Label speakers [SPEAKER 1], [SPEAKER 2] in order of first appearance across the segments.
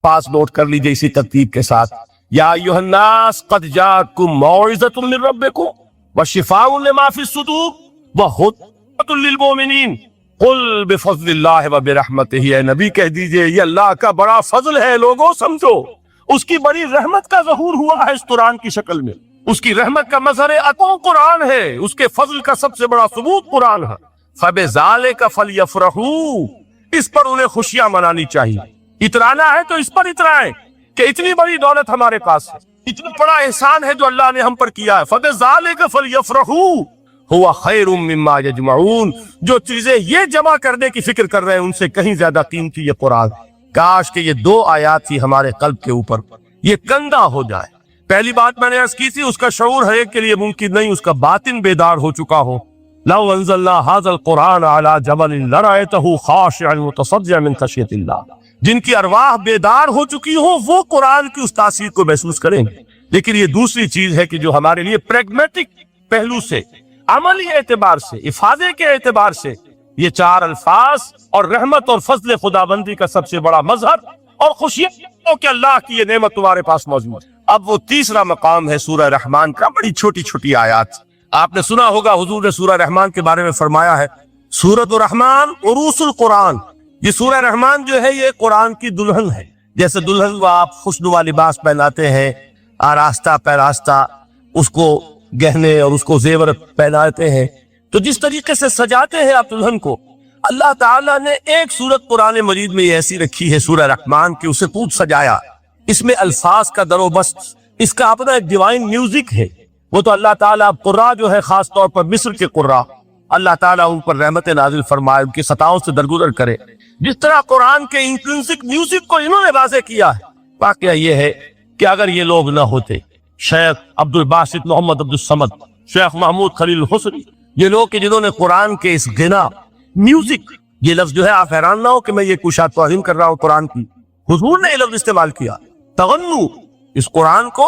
[SPEAKER 1] الفاظ نوٹ کر لیجئے اسی ترتیب کے ساتھ. یا ایھا الناس قد جاءکم موعظۃ من ربکم وشفاء لما فی الصدور وہدیٰ للمؤمنین قل بفضل اللہ وبرحمتہ. اے نبی کہہ دیجئے یہ اللہ کا بڑا فضل ہے، لوگوں سمجھو. اس کی بڑی رحمت کا ظہور ہوا ہے اس قرآن کی شکل میں. اس کی رحمت کا مظہر عطا قرآن ہے، اس کے فضل کا سب سے بڑا ثبوت قرآن ہے. فبذالک فلیفرحوا، اس پر انہیں خوشیاں منانی چاہیے. اترانا ہے تو اس پر اترائیں کہ اتنی بڑی دولت ہمارے پاس ہے، اتنا بڑا احسان ہے جو اللہ نے ہم پر کیا ہے. فبذالک فلیفرحوا هو خیر مما یجمعون. جو چیزیں یہ جمع کرنے کی فکر کر رہے ہیں ان سے کہیں زیادہ قیمتی یہ قرآن. کاش کہ یہ دو آیات ہی ہمارے قلب کے اوپر یہ کندہ ہو جائے. پہلی بات میں نے عرض کی تھی اس کا شعور ہر ایک کے لیے ممکن نہیں، اس کا باطن بیدار ہو چکا ہو. لو انزلنا هذا القرآن على جبل لرأيته خاشعا متصدعا من خشیۃ اللہ. جن کی ارواح بیدار ہو چکی ہو وہ قرآن کی اس تاثیر کو محسوس کریں گے. لیکن یہ دوسری چیز ہے کہ جو ہمارے لیے پریگمیٹک پہلو سے، عملی اعتبار سے، افادے کے اعتبار سے یہ چار الفاظ اور رحمت اور فضل خداوندی کا سب سے بڑا مظہر اور خوشیاں کہ اللہ کی یہ نعمت تمہارے پاس موجود ہے. اب وہ تیسرا مقام ہے سورہ رحمان کا، بڑی چھوٹی چھوٹی آیات. آپ نے سنا ہوگا حضور نے سورہ رحمان کے بارے میں فرمایا ہے سورۃ الرحمان عروس القرآن. یہ سورہ رحمان جو ہے یہ قرآن کی دلہن ہے. جیسے دلہن کو آپ خوشنما لباس پہناتے ہیں، آراستہ پیراستہ اس کو گہنے اور اس کو زیور پہناتے ہیں، تو جس طریقے سے سجاتے ہیں آپ دلہن کو، اللہ تعالیٰ نے ایک سورت قرآن مجید میں ایسی رکھی ہے سورہ رحمان کی، اسے خوب سجایا. اس میں الفاظ کا در و بست، اس کا اپنا ایک ڈیوائن میوزک ہے. وہ تو اللہ تعالیٰ قراء جو ہے خاص طور پر مصر کے قراء، اللہ تعالیٰ ان پر رحمت نازل فرمائے، ان کی خطاؤں سے درگزر کرے. جس طرح قرآن کے انٹرنسک میوزک کو انہوں نے واضح کیا ہے. واقعہ یہ ہے کہ اگر یہ لوگ نہ ہوتے، شیخ عبد الباسط محمد عبد الصمد، شیخ محمود خلیل الحسنی، یہ لوگ کہ جنہوں نے قرآن کے اس غنا میوزک، یہ لفظ جو ہے آپ حیران نہ ہو کہ میں یہ کشاد توہین کر رہا ہوں قرآن کی، حضور نے یہ لفظ استعمال کیا، تغنو، اس قرآن کو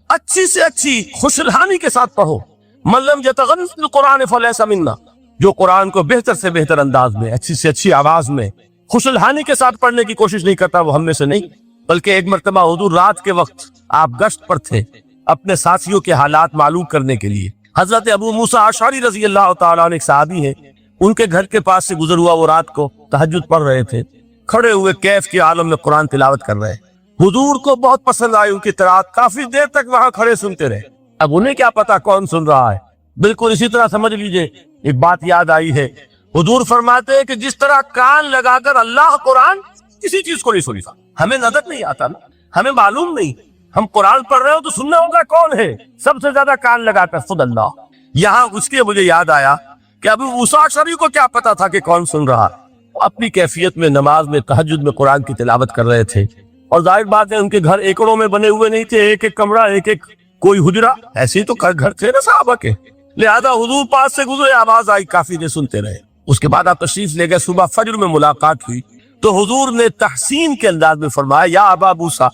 [SPEAKER 1] اچھی سے اچھی خوشلحانی کے ساتھ پڑھو. من لم یتغن فی القرآن فلیس منا. جو قرآن کو بہتر سے بہتر انداز میں، اچھی سے اچھی آواز میں خوشلحانی کے ساتھ پڑھنے کی کوشش نہیں کرتا وہ ہم میں سے نہیں. بلکہ ایک مرتبہ حضور رات کے وقت آپ گشت پر تھے اپنے ساتھیوں کے حالات معلوم کرنے کے لیے. حضرت ابو موسیٰ اشعری رضی اللہ تعالیٰ عنہ ایک صحابی ہیں، ان کے گھر کے پاس سے گزر ہوا، وہ رات کو تہجد پڑھ رہے تھے، کھڑے ہوئے کیف کے عالم میں قرآن تلاوت کر رہے. حضور کو بہت پسند آئی ان کی قرات، کافی دیر تک وہاں کھڑے سنتے رہے. اب انہیں کیا پتا کون سن رہا ہے. بالکل اسی طرح سمجھ لیجئے ایک بات یاد آئی ہے، حضور فرماتے ہیں کہ جس طرح کان لگا کر اللہ قرآن کسی چیز کو نہیں سنتا، ہمیں نظر نہیں آتا نا، ہمیں معلوم نہیں، ہم قرآن پڑھ رہے ہو تو سننا ہوگا کون ہے سب سے زیادہ کان لگا کر، خود اللہ. یہاں اس کے مجھے یاد آیا کہ ابو موسیٰ اشعری کو کیا پتا تھا کہ کون سن رہا. اپنی کیفیت میں نماز میں تہجد میں قرآن کی تلاوت کر رہے تھے، اور ظاہر بات ہے ان کے گھر ایکڑوں میں بنے ہوئے نہیں تھے، ایک ایک کمرہ، ایک ایک کوئی حجرہ، ایسے ہی تو گھر تھے نا صحابہ کے. لہذا حضور پاس سے گزرے، آواز آئی، کافی دیر سنتے رہے. اس کے بعد آپ تشریف لے گئے، صبح فجر میں ملاقات ہوئی تو حضور نے تحسین کے انداز میں فرمایا، یا ابا موسیٰ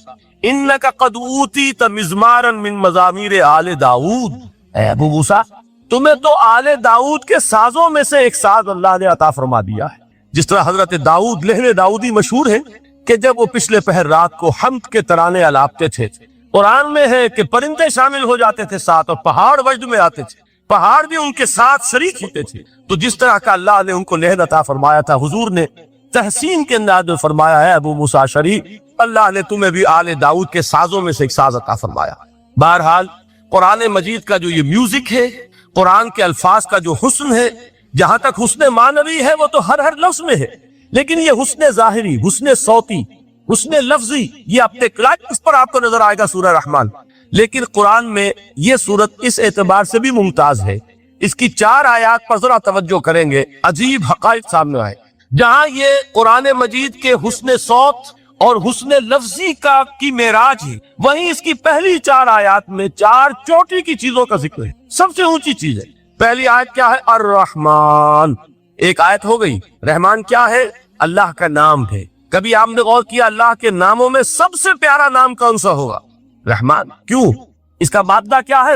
[SPEAKER 1] انک قد اوتیت مزمارا من مزامیر آل داؤد. اے ابو موسیٰ تمہیں تو آل داؤد کے سازوں میں سے ایک ساز اللہ نے عطا فرما دیا ہے. جس طرح حضرت داؤد لہن داؤدی مشہور ہے کہ جب وہ پچھلے پہر رات کو حمد کے ترانے الاپتے تھے، قرآن میں ہے کہ پرندے شامل ہو جاتے تھے ساتھ، اور پہاڑ وجد میں آتے تھے، پہاڑ بھی ان کے ساتھ شریک ہوتے تھے. تو جس طرح کا اللہ نے ان کو لہن عطا فرمایا تھا، حضور نے تحسین کے انداز میں فرمایا ہے ابو موسیٰ اشعری اللہ نے تمہیں بھی آل داؤد کے سازوں میں سے ایک ساز عطا فرمایا. بہرحال قرآن مجید کا جو یہ میوزک ہے، قرآن کے الفاظ کا جو حسن ہے، جہاں تک حسن معنوی ہے وہ تو ہر لفظ میں ہے، لیکن یہ حسن ظاہری، حسن صوتی، حسن لفظی، یہ اپنے کلائمیکس پر آپ کو نظر آئے گا سورہ رحمان. لیکن قرآن میں یہ سورت اس اعتبار سے بھی ممتاز ہے، اس کی 4 آیات پر ذرا توجہ کریں گے، عجیب حقائق سامنے آئے. جہاں یہ قرآن مجید کے حسن صوت اور حسن لفظی کی معراج ہے، وہیں اس کی پہلی 4 آیات میں 4 چوٹی کی چیزوں کا ذکر ہے. سب سے اونچی چیز ہے. پہلی آیت کیا ہے؟ الرحمن. ایک آیت ہو گئی. رحمان کیا ہے؟ اللہ کا نام ہے. کبھی آپ نے غور کیا اللہ کے ناموں میں سب سے پیارا نام کون سا ہوگا؟ رحمان. کیوں؟ اس کا مادہ کیا ہے؟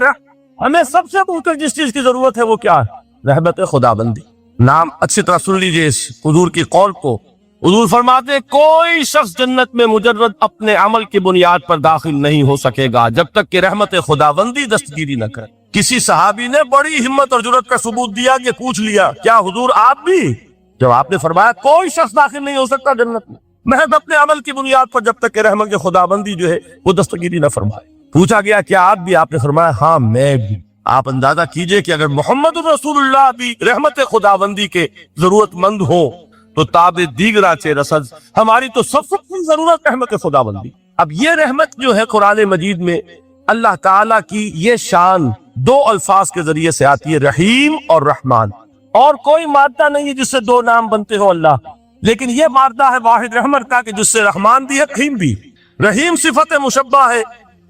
[SPEAKER 1] ہمیں سب سے بہتر جس چیز کی ضرورت ہے وہ کیا ہے؟ رحمت خدا بندی. نام اچھی طرح سن لیجئے اس حضور کی قول کو. حضور فرماتے ہیں کوئی شخص جنت میں مجرد اپنے عمل کی بنیاد پر داخل نہیں ہو سکے گا جب تک کہ رحمت خداوندی دستگیری نہ کرے۔ کسی صحابی نے بڑی ہمت اور جرأت کا ثبوت دیا کہ پوچھ لیا کیا حضور آپ بھی؟ جب آپ نے فرمایا کوئی شخص داخل نہیں ہو سکتا جنت میں محض اپنے عمل کی بنیاد پر جب تک کہ رحمت خداوندی جو ہے وہ دستگیری نہ فرمائے۔ پوچھا گیا کیا آپ بھی؟ آپ نے فرمایا ہاں میں بھی۔ آپ اندازہ کیجئے کہ اگر محمد رسول اللہ بھی رحمت خداوندی کے ضرورت مند ہو تو تاب دیگرہ چہ رسد ہماری تو سب سے بڑی ضرورت رحمت خداوندی۔ اب یہ رحمت جو ہے قرآن مجید میں اللہ تعالیٰ کی یہ شان دو الفاظ کے ذریعے سے آتی ہے، رحیم اور رحمان، اور کوئی مادہ نہیں ہے جس سے دو نام بنتے ہو اللہ، لیکن یہ مادہ ہے واحد رحمت کا کہ جس سے رحمان بھی ہے رحیم بھی۔ رحیم صفت مشبہ ہے،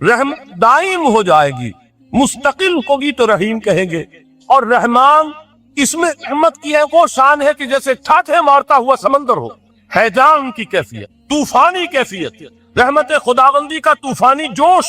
[SPEAKER 1] رحمت دائم ہو جائے گی، مستقل ہوگی تو رحیم کہیں گے، اور رحمان اس میں رحمت کی ہے وہ شان ہے کہ جیسے ٹھاٹھے مارتا ہوا سمندر ہو، ہیجان کی کیفیت، طوفانی کیفیت، رحمت خداوندی کا طوفانی جوش،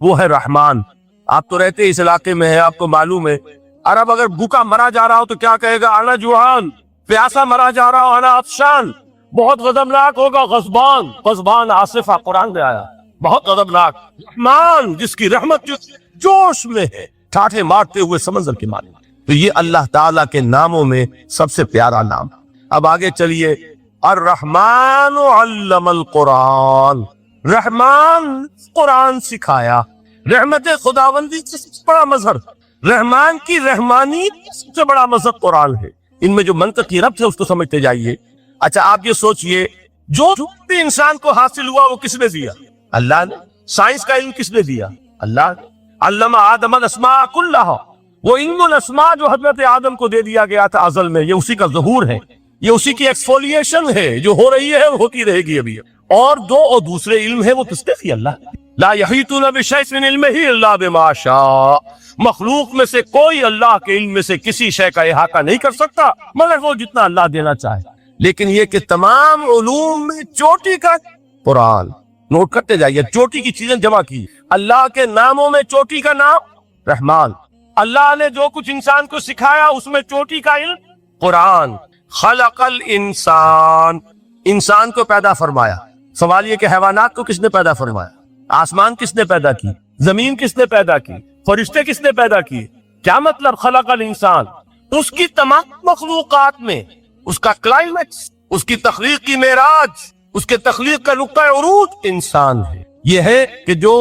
[SPEAKER 1] وہ ہے رحمان۔ آپ تو رہتے اس علاقے میں ہیں، آپ کو معلوم ہے عرب اگر بھوکا مرا جا رہا ہو تو کیا کہے گا؟ انا جوعان۔ پیاسا مرا جا رہا ہو انا عطشان۔ بہت غضبناک ہوگا غضبان، غضبان آصفہ قرآن میں آیا، بہت غضبناک۔ رحمان جس کی رحمت جوش میں ہے، ٹھاٹھے مارتے ہوئے سمندر کے معنی۔ تو یہ اللہ تعالیٰ کے ناموں میں سب سے پیارا نام۔ اب آگے چلیے، الرحمن علم القرآن، رحمان قرآن سکھایا۔ رحمت خداوندی سے سب سے بڑا مظہر، رحمان کی رحمانی سب سے بڑا مظہر قرآن ہے۔ ان میں جو منطقی ربط ہے اس کو سمجھتے جائیے۔ اچھا آپ یہ سوچئے جو بھی انسان کو حاصل ہوا وہ کس نے دیا؟ اللہ نے۔ سائنس کا علم کس نے دیا؟ اللہ نے۔ علم آدم الاسماء کلہا، وہ علم الاسماء جو حضرت آدم کو دے دیا گیا تھا ازل میں، یہ اسی کا ظہور ہے، یہ اسی کی ایکسفولیشن ہے جو ہو رہی ہے اور ہوتی رہے گی ابھی۔ اور دوسرے علم ہے وہ کس نے دیا؟ اللہ نے۔ لا یحیطون بشیء من علمہ الا بما شاء، مخلوق میں سے کوئی اللہ کے علم میں سے کسی شے کا احاطہ نہیں کر سکتا مگر وہ جتنا اللہ دینا چاہے۔ لیکن یہ کہ تمام علوم میں چوٹی کا قرآن، نوٹ کرتے جائیے، چوٹی کی چیزیں جمع کی۔ اللہ کے ناموں میں چوٹی کا نام رحمان، اللہ نے جو کچھ انسان کو سکھایا اس میں چوٹی کا علم قرآن۔ خلق الانسان، انسان کو پیدا فرمایا۔ سوال یہ کہ حیوانات کو کس نے پیدا فرمایا؟ آسمان کس نے پیدا کی؟ زمین کس نے پیدا کی؟ فرشتے کس نے پیدا کی؟ کیا مطلب خلق الانسان؟ اس کی تمام مخلوقات میں اس کا کلائمیکس، اس کی تخلیق کی معراج، اس کے تخلیق کا نقطہ عروج انسان ہے۔ یہ ہے کہ جو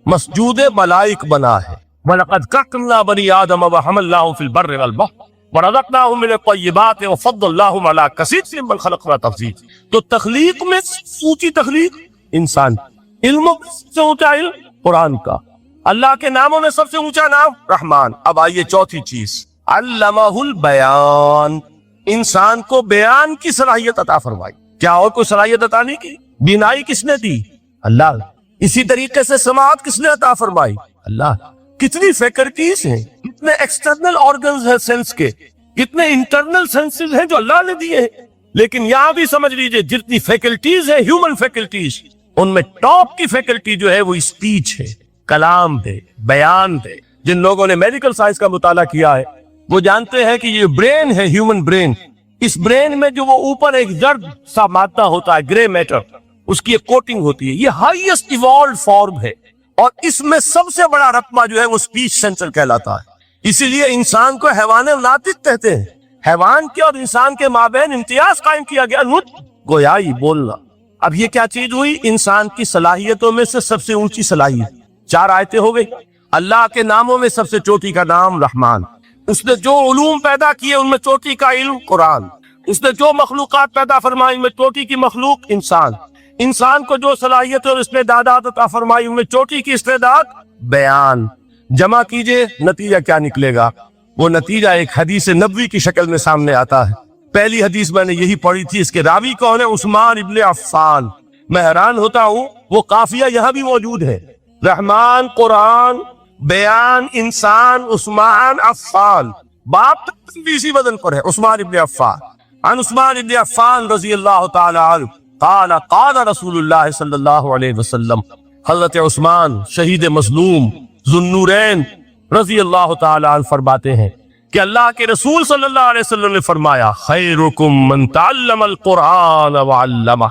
[SPEAKER 1] مسجود ملائک بنا ہے۔ وَلَقَدْ كَرَّمْنَا بَنِي آدَمَ وَحَمَلْنَاهُمْ فِي الْبَرِّ وَالْبَحْرِ وَرَزَقْنَاهُمْ مِنَ الطَّيِّبَاتِ وَفَضَّلْنَاهُمْ عَلَىٰ كَثِيرٍ مِّمَّنْ خَلَقْنَا تَفْضِيلًا۔ تو تخلیق میں اونچی تخلیق انسان، علم سے اونچا علم قرآن کا، اللہ کے ناموں میں سب سے اونچا نام رحمان۔ اب آئیے چوتھی چیز، علمہ البیان، انسان کو بیان کی صلاحیت عطا فرمائی۔ کیا اور کوئی صلاحیت عطا نہیں کی؟ بینائی کس نے دی؟ اللہ۔ اسی طریقے سے سماعت کس نے عطا فرمائی؟ اللہ۔ کتنی فیکلٹیز ہیں، کتنے ایکسٹرنل آرگنز ہیں سینس کے، کتنے انٹرنل سینسز ہیں جو اللہ نے دیے ہیں۔ لیکن یہاں بھی سمجھ لیجئے جتنی فیکلٹیز ہیں ہیومن فیکلٹیز، ان میں ٹاپ کی فیکلٹی جو ہے وہ اسپیچ ہے، کلام ہے، بیان ہے۔ جن لوگوں نے میڈیکل سائنس کا مطالعہ کیا ہے وہ جانتے ہیں کہ یہ برین ہے، ہیومن برین، اس برین میں جو وہ اوپر ایک زرد سا مادہ ہوتا ہے، گرے میٹر، اس کی ایک کوٹنگ ہوتی ہے، یہ ہائیسٹ ایوالوڈ فارم ہے، اور اس میں سب سے بڑا رقبہ جو ہے وہ اسپیچ سینٹر کہلاتا ہے۔ اسی لیے انسان کو حیوان ناطق کہتے ہیں۔ حیوان کے اور انسان کے مابین امتیاز قائم کیا گیا، نطق، گویائی، بولنا۔ اب یہ کیا چیز ہوئی؟ انسان کی صلاحیتوں میں سے سب سے اونچی صلاحیت۔ 4 آیتیں ہو گئی۔ اللہ کے ناموں میں سب سے چوٹی کا نام رحمان، اس نے جو علوم پیدا کیے ان میں چوٹی کا علم قرآن، اس نے جو مخلوقات پیدا فرمائی ان میں چوٹی کی مخلوق انسان، انسان کو جو صلاحیت اور استعدادات عطا فرمائی ان میں چوٹی کی استعداد بیان۔ جمع کیجئے، نتیجہ کیا نکلے گا؟ وہ نتیجہ ایک حدیث نبوی کی شکل میں سامنے آتا ہے۔ پہلی حدیث میں نے یہی پڑھی تھی، اس کے راوی کون ہے؟ عثمان ابن عفان۔ میں حیران ہوتا ہوں وہ قافیہ یہاں بھی موجود ہے، رحمان، قرآن، بیان، انسان، عثمان، عفان، باپ تک بھی اسی وزن پر ہے، عثمان ابن عفان۔ عن عثمان ابن عفان رضی اللہ تعالی عنہ قال قال رسول اللہ صلی اللہ علیہ وسلم، حضرت عثمان شہید مظلوم ذو النورین رضی اللہ تعالی عنہ فرماتے ہیں کہ اللہ کے رسول صلی اللہ علیہ وسلم نے فرمایا خیرکم من تعلم القرآن وعلمہ،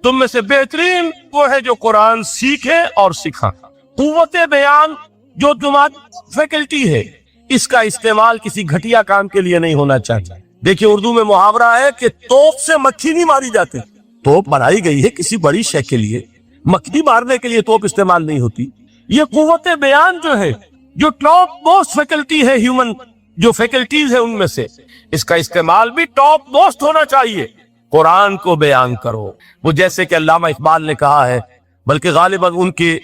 [SPEAKER 1] تم میں سے بہترین وہ ہے جو قرآن سیکھے اور سکھا۔ قوت بیان جو تمہاری فیکلٹی ہے، اس کا استعمال کسی گھٹیا کام کے لیے نہیں ہونا چاہیے۔ دیکھیے اردو میں محاورہ ہے کہ توپ سے مکھی نہیں ماری جاتی، توپ بنائی گئی ہے کسی بڑی شے کے لیے، مکھی مارنے کے لیے توپ استعمال نہیں ہوتی۔ یہ قوت بیان جو ہے، جو ٹاپ موسٹ فیکلٹی ہے ہیومن جو فیکلٹیز ہے ان میں سے، اس کا استعمال بھی ٹاپ موسٹ ہونا چاہیے۔ قرآن کو بیان کرو، وہ جیسے کہ علامہ اقبال نے کہا ہے، بلکہ غالباً ان کے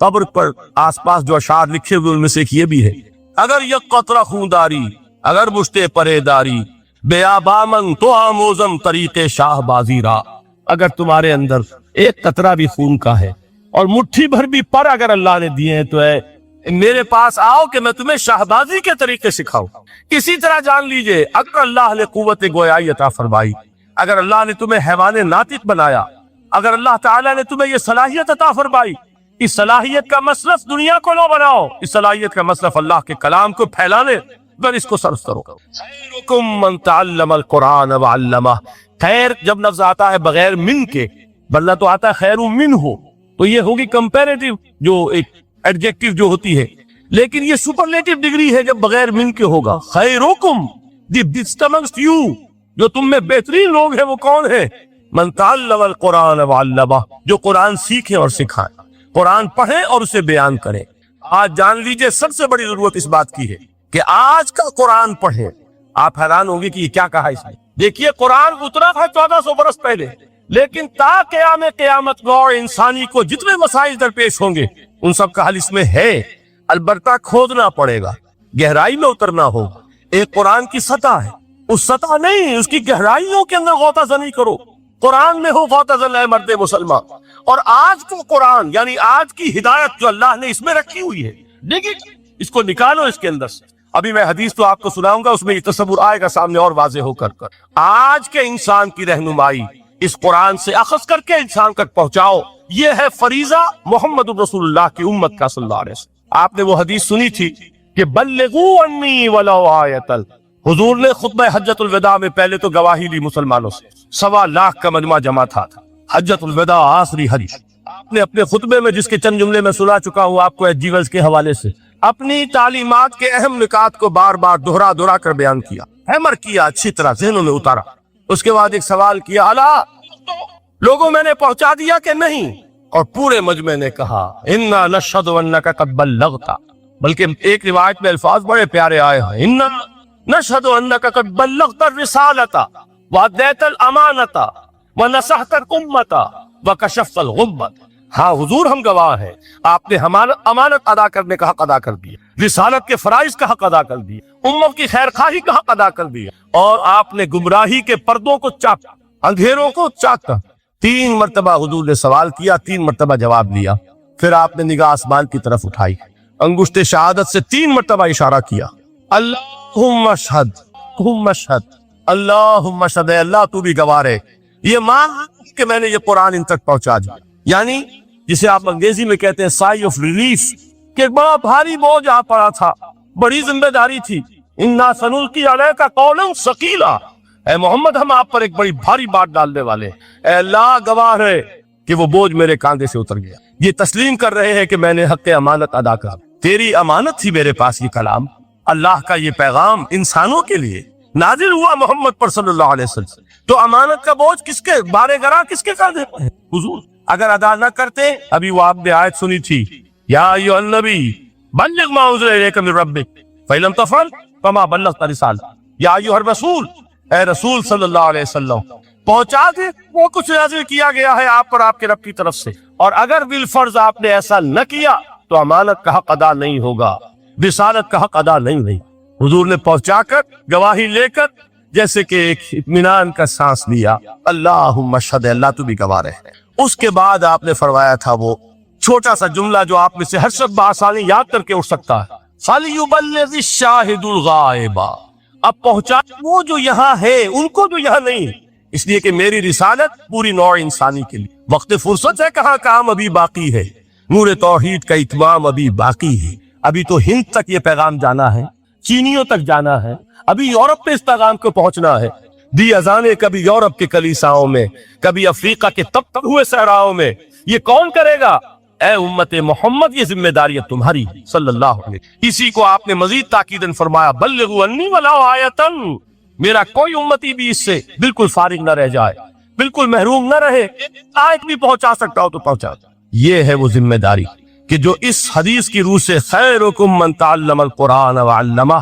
[SPEAKER 1] قبر پر آس پاس جو اشعار لکھے ہوئے ان میں سے ایک یہ بھی ہے، اگر یک قطرہ خونداری اگر مشتے پرے داری، بیابامن تو آموزم طریق شاہ بازی را، اگر تمہارے اندر ایک قطرہ بھی خون کا ہے اور مٹھی بھر بھی پر اگر اللہ نے دیے ہیں تو ہے میرے پاس آؤ کہ میں تمہیں شاہبازی کے طریقے سکھاؤں۔ اسی طرح جان لیجئے اگر اللہ نے قوت گویائی عطا فرمائی، اگر اللہ نے تمہیں حیوان ناطق بنایا، اگر اللہ تعالیٰ نے تمہیں یہ صلاحیت عطا فرمائی، اس صلاحیت کا مصرف دنیا کو نہ بناؤ، اس صلاحیت کا مصرف اللہ کے کلام کو پھیلانے پر اس کو صرف کرو۔ خیرکم من تعلم القرآن وعلمہ، خیر جب لفظ آتا ہے بغیر من کے، ورنہ تو آتا ہے خیر من ہو، تو یہ ہوگی کمپیریٹیو جو ایک ایڈجیکٹیو جو ہوتی ہے، لیکن یہ سپرلیٹیو ڈگری ہے جب بغیر من کے ہوگا۔ خیرکم دی بیسٹ امنگسٹ یو، جو تم میں بہترین لوگ ہیں وہ کون ہیں؟ من تعلم القرآن وعلمہ، جو قرآن سیکھیں اور سکھائیں، قرآن پڑھیں اور اسے بیان کریں۔ آج جان لیجئے سب سے بڑی ضرورت اس بات کی ہے کہ آج کا قرآن پڑھیں۔ آپ حیران ہوں گے کہ یہ کیا کہا اس میں۔ دیکھیے قرآن اترا ہے 1400 برس پہلے، لیکن تا قیام قیامت نوع انسانی کو جتنے مسائل درپیش ہوں گے ان سب کا حل اس میں ہے، البتہ کھودنا پڑے گا، گہرائی میں اترنا ہوگا۔ ایک قرآن کی سطح ہے، اس سطح نہیں، اس کی گہرائیوں کے اندر غوطہ زنی کرو۔ قرآن میں ہو غوطہ زن ہے مرد مسلمان، اور آج کو قرآن یعنی آج کی ہدایت جو اللہ نے اس میں رکھی ہوئی ہے، دیکھیے اس کو نکالو اس کے اندر سے۔ ابھی میں حدیث تو آپ کو سناؤں گا، اس میں یہ تصور آئے گا سامنے اور واضح ہو کر آج کے انسان کی رہنمائی اس قرآن سے اخذ کر کے انسان تک پہنچاؤ۔ یہ ہے فریضہ محمد رسول اللہ کی امت کا صلی اللہ علیہ وسلم۔ آپ نے وہ حدیث سنی تھی کہ بلغوا انی ولو آیۃ، حضور نے خطبہ حجۃ الوداع میں پہلے تو گواہی لی مسلمانوں سے، 1.25 لاکھ کا مجمع جمع تھا۔ حجۃ الوداع آخری حج، آپ نے اپنے خطبے میں جس کے چند جملے میں سنا چکا ہوں آپ کو ایجیولز کے حوالے سے، اپنی تعلیمات کے اہم نکات کو بار بار دہرا کر بیان کیا، ہیمر کیا، اچھی طرح ذہنوں میں اتارا۔ اس کے بعد ایک سوال کیا، الا لوگوں میں نے پہنچا دیا کہ نہیں؟ اور پورے مجمع نے کہا انا نشہد انک قد بلغت، بلکہ ایک روایت میں الفاظ بڑے پیارے آئے ہیں، انا نشہد انک قد بلغت الرسالۃ وادیت الامانۃ ونصحت الامۃ وکشفت الغمۃ۔ ہاں حضور ہم گواہ ہیں، آپ نے امانت ادا کرنے کا حق ادا کر دیا، رسالت کے فرائض کا حق ادا کر دیا، امت کی خیر خواہی کا حق ادا کر دیا، اور آپ نے گمراہی کے پردوں کو چاکا، اندھیروں کو چاکا۔ 3 مرتبہ حضور نے سوال کیا، 3 مرتبہ جواب دیا، پھر آپ نے نگاہ آسمان کی طرف اٹھائی، انگشت شہادت سے 3 مرتبہ اشارہ کیا، اللہم اشہد، اللہم اشہد، اللہم اشہد، اے اللہ تو بھی گواہ ہے، یہ مان کہ میں نے یہ قرآن ان تک پہنچا دیا۔ یعنی جسے آپ انگریزی میں کہتے ہیں سائی آف ریلیف، کہ ایک بڑا بھاری بوجھ آ پڑا تھا، بڑی ذمہ داری تھی، انا سنلقی علیک قولا ثقیلا، اے محمد ہم آپ پر ایک بڑی بھاری بات ڈالنے والے ہیں۔ اے اللہ گواہ ہے کہ وہ بوجھ میرے کاندھے سے اتر گیا، یہ تسلیم کر رہے ہیں کہ میں نے حق امانت ادا کر، تیری امانت تھی میرے پاس، یہ کلام اللہ کا، یہ پیغام انسانوں کے لیے نازل ہوا محمد پر صلی اللہ علیہ وسلم، تو امانت کا بوجھ کس کے بارے گراں کس کے کاندھے پر ہے؟ حضور اگر ادا نہ کرتے، ابھی وہ آپ نے آیت سنی تھی، یا ایھا النبی بلغ ما انزل الیک من ربک فإن لم تفعل فما بلغت رسالتہ، یا ایھا الرسول، اے رسول صلی اللہ علیہ وسلم پہنچا دے وہ کچھ نازل کیا گیا ہے آپ پر آپ کے رب کی طرف سے، اور اگر بالفرض آپ نے ایسا نہ کیا تو امانت کا حق ادا نہیں ہوگا، رسالت کا حق ادا نہیں ہوئی۔ حضور نے پہنچا کر گواہی لے کر جیسے کہ ایک اطمینان کا سانس لیا، اللہم اشہد، اللہ تو بھی گواہ ہے۔ اس کے بعد آپ نے فرمایا تھا وہ چھوٹا سا جملہ جو آپ میں سے ہر شخص بآسانی یاد کر کے اٹھ سکتا ہے، فَلْيُبَلِّغِ الشَّاهِدُ الْغَائِبَ، اب پہنچا وہ جو یہاں ہے ان کو جو یہاں نہیں، اس لیے کہ میری رسالت پوری نوع انسانی کے لیے، وقت فرصت ہے کہاں، کام ابھی باقی ہے، نور توحید کا اتمام ابھی باقی ہے، ابھی تو ہند تک یہ پیغام جانا ہے، چینیوں تک جانا ہے، ابھی یورپ میں اس پیغام کو پہنچنا ہے. دی اذانیں کبھی یورپ کے کلیساؤں میں, کبھی افریقہ کے تب ہوئے صحراؤں میں. یہ کون کرے گا؟ اے امت محمد, یہ ذمہ داری تمہاری صلی اللہ علیہ. اسی کو آپ نے مزید تاکیدن فرمایا, بلغوا انی ولو آیۃ, میرا کوئی امتی بھی اس سے بالکل فارغ نہ رہ جائے, بالکل محروم نہ رہے. آیت بھی پہنچا سکتا ہو تو پہنچا. یہ ہے وہ ذمہ داری کہ جو اس حدیث کی روح سے خیرکم من تعلم القرآن وعلمہ,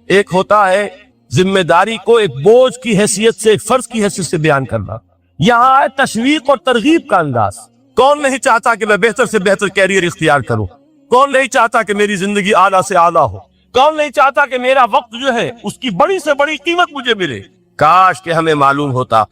[SPEAKER 1] ایک ہوتا ہے ذمہ داری کو ایک بوجھ کی حیثیت سے, ایک فرض کی حیثیت سے بیان کرنا. یہاں ہے تشویق اور ترغیب کا انداز. کون نہیں چاہتا کہ میں بہتر سے بہتر کیریئر اختیار کروں؟ کون نہیں چاہتا کہ میری زندگی اعلیٰ سے اعلیٰ ہو؟ کون نہیں چاہتا کہ میرا وقت جو ہے اس کی بڑی سے بڑی قیمت مجھے ملے؟ کاش کہ ہمیں معلوم ہوتا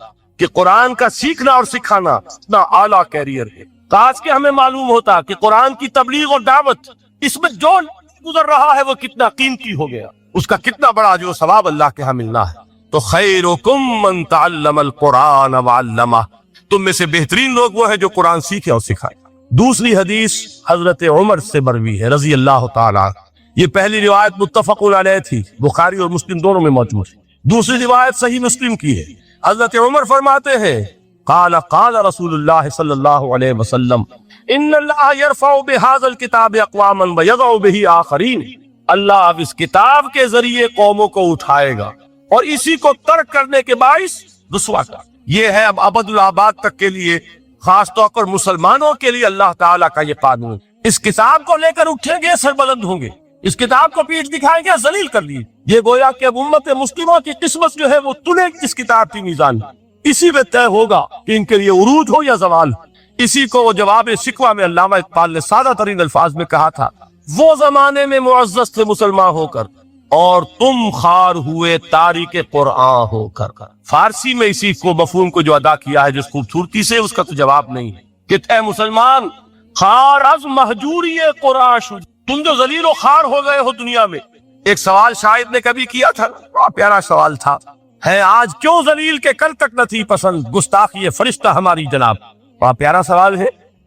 [SPEAKER 1] کہ قرآن کا سیکھنا اور سکھانا اتنا اعلیٰ کیریئر ہے. کاش کہ ہمیں معلوم ہوتا کہ قرآن کی تبلیغ اور دعوت, اس میں جو گزر رہا ہے وہ کتنا قیمتی ہو گیا, اس کا کتنا بڑا جو ثواب اللہ کے ہاں ملنا ہے. تو خیرکم من تعلم القرآن وعلمہ, تم میں سے بہترین لوگ وہ ہیں جو قرآن سیکھے اور سکھائے. دوسری حدیث حضرت عمر سے مروی ہے رضی اللہ تعالیٰ. یہ پہلی روایت متفق علیہ تھی, بخاری اور مسلم دونوں میں موجود ہے. دوسری روایت صحیح مسلم کی ہے. حضرت عمر فرماتے ہیں, قال قال رسول اللہ صلی اللہ علیہ وسلم, ان اللہ یرفع بهذا الکتاب اقواما ویضع به آخرین. اللہ اب اس کتاب کے ذریعے قوموں کو اٹھائے گا اور اسی کو ترک کرنے کے باعث رسوا کر. یہ ہے اب ابد الآباد تک کے لیے, خاص طور پر مسلمانوں کے لیے اللہ تعالیٰ کا یہ قانون. اس کتاب کو لے کر اٹھیں گے سربلند ہوں گے, اس کتاب کو پیٹ دکھائیں گے ذلیل کر لیے. یہ گویا کہ اب امت مسلموں کی قسمت جو ہے وہ تلے اس کتاب کی میزان, اسی میں طے ہوگا کہ ان کے لیے عروج ہو یا زوال. اسی کو وہ جواب شکوہ میں علامہ اقبال نے سادہ ترین الفاظ میں کہا تھا, وہ زمانے میں معزز تھے مسلمان ہو کر اور تم خار ہوئے تاریک قرآن ہو کر. فارسی میں اسی کو مفہوم کو جو ادا کیا ہے جس خوبصورتی سے, اس کا تو جواب نہیں ہے کہ اے مسلمان خار از مہجوری قرآن شد, تم جو ذلیل و خار ہو گئے ہو دنیا میں. ایک سوال شاید نے کبھی کیا تھا, بڑا پیارا سوال تھا, ہے آج کیوں ذلیل کے کل تک نہ تھی پسند گستاخی فرشتہ ہماری جناب. بڑا پیارا سوال ہے.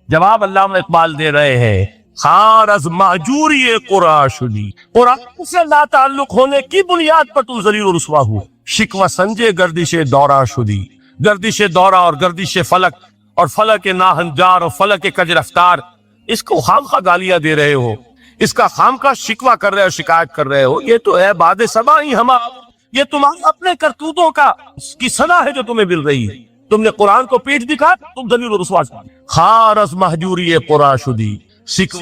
[SPEAKER 1] جواب علامہ اقبال دے رہے ہیں, خار از مہجوری قرآن شدی, قرآن سے لا تعلق ہونے کی بنیاد پر تم ذلیل و رسوا ہو. شکوہ سنجے گردش دورہ شدی, گردش دورہ اور گردش فلک اور فلک ناہنجار اور فلک کج رفتار, اس کو خامخواہ گالیاں دے رہے ہو, اس کا خامخواہ شکوہ کر رہے ہو, شکایت کر رہے ہو. یہ تو ہے باد سبا ہی ہما, یہ تمہارے اپنے کرتوتوں کا کی سزا ہے جو تمہیں مل رہی ہے. تم نے قرآن کو پیٹ دکھا, تم ذلیل و رسوا. خار از مہجوری قرآن شدی,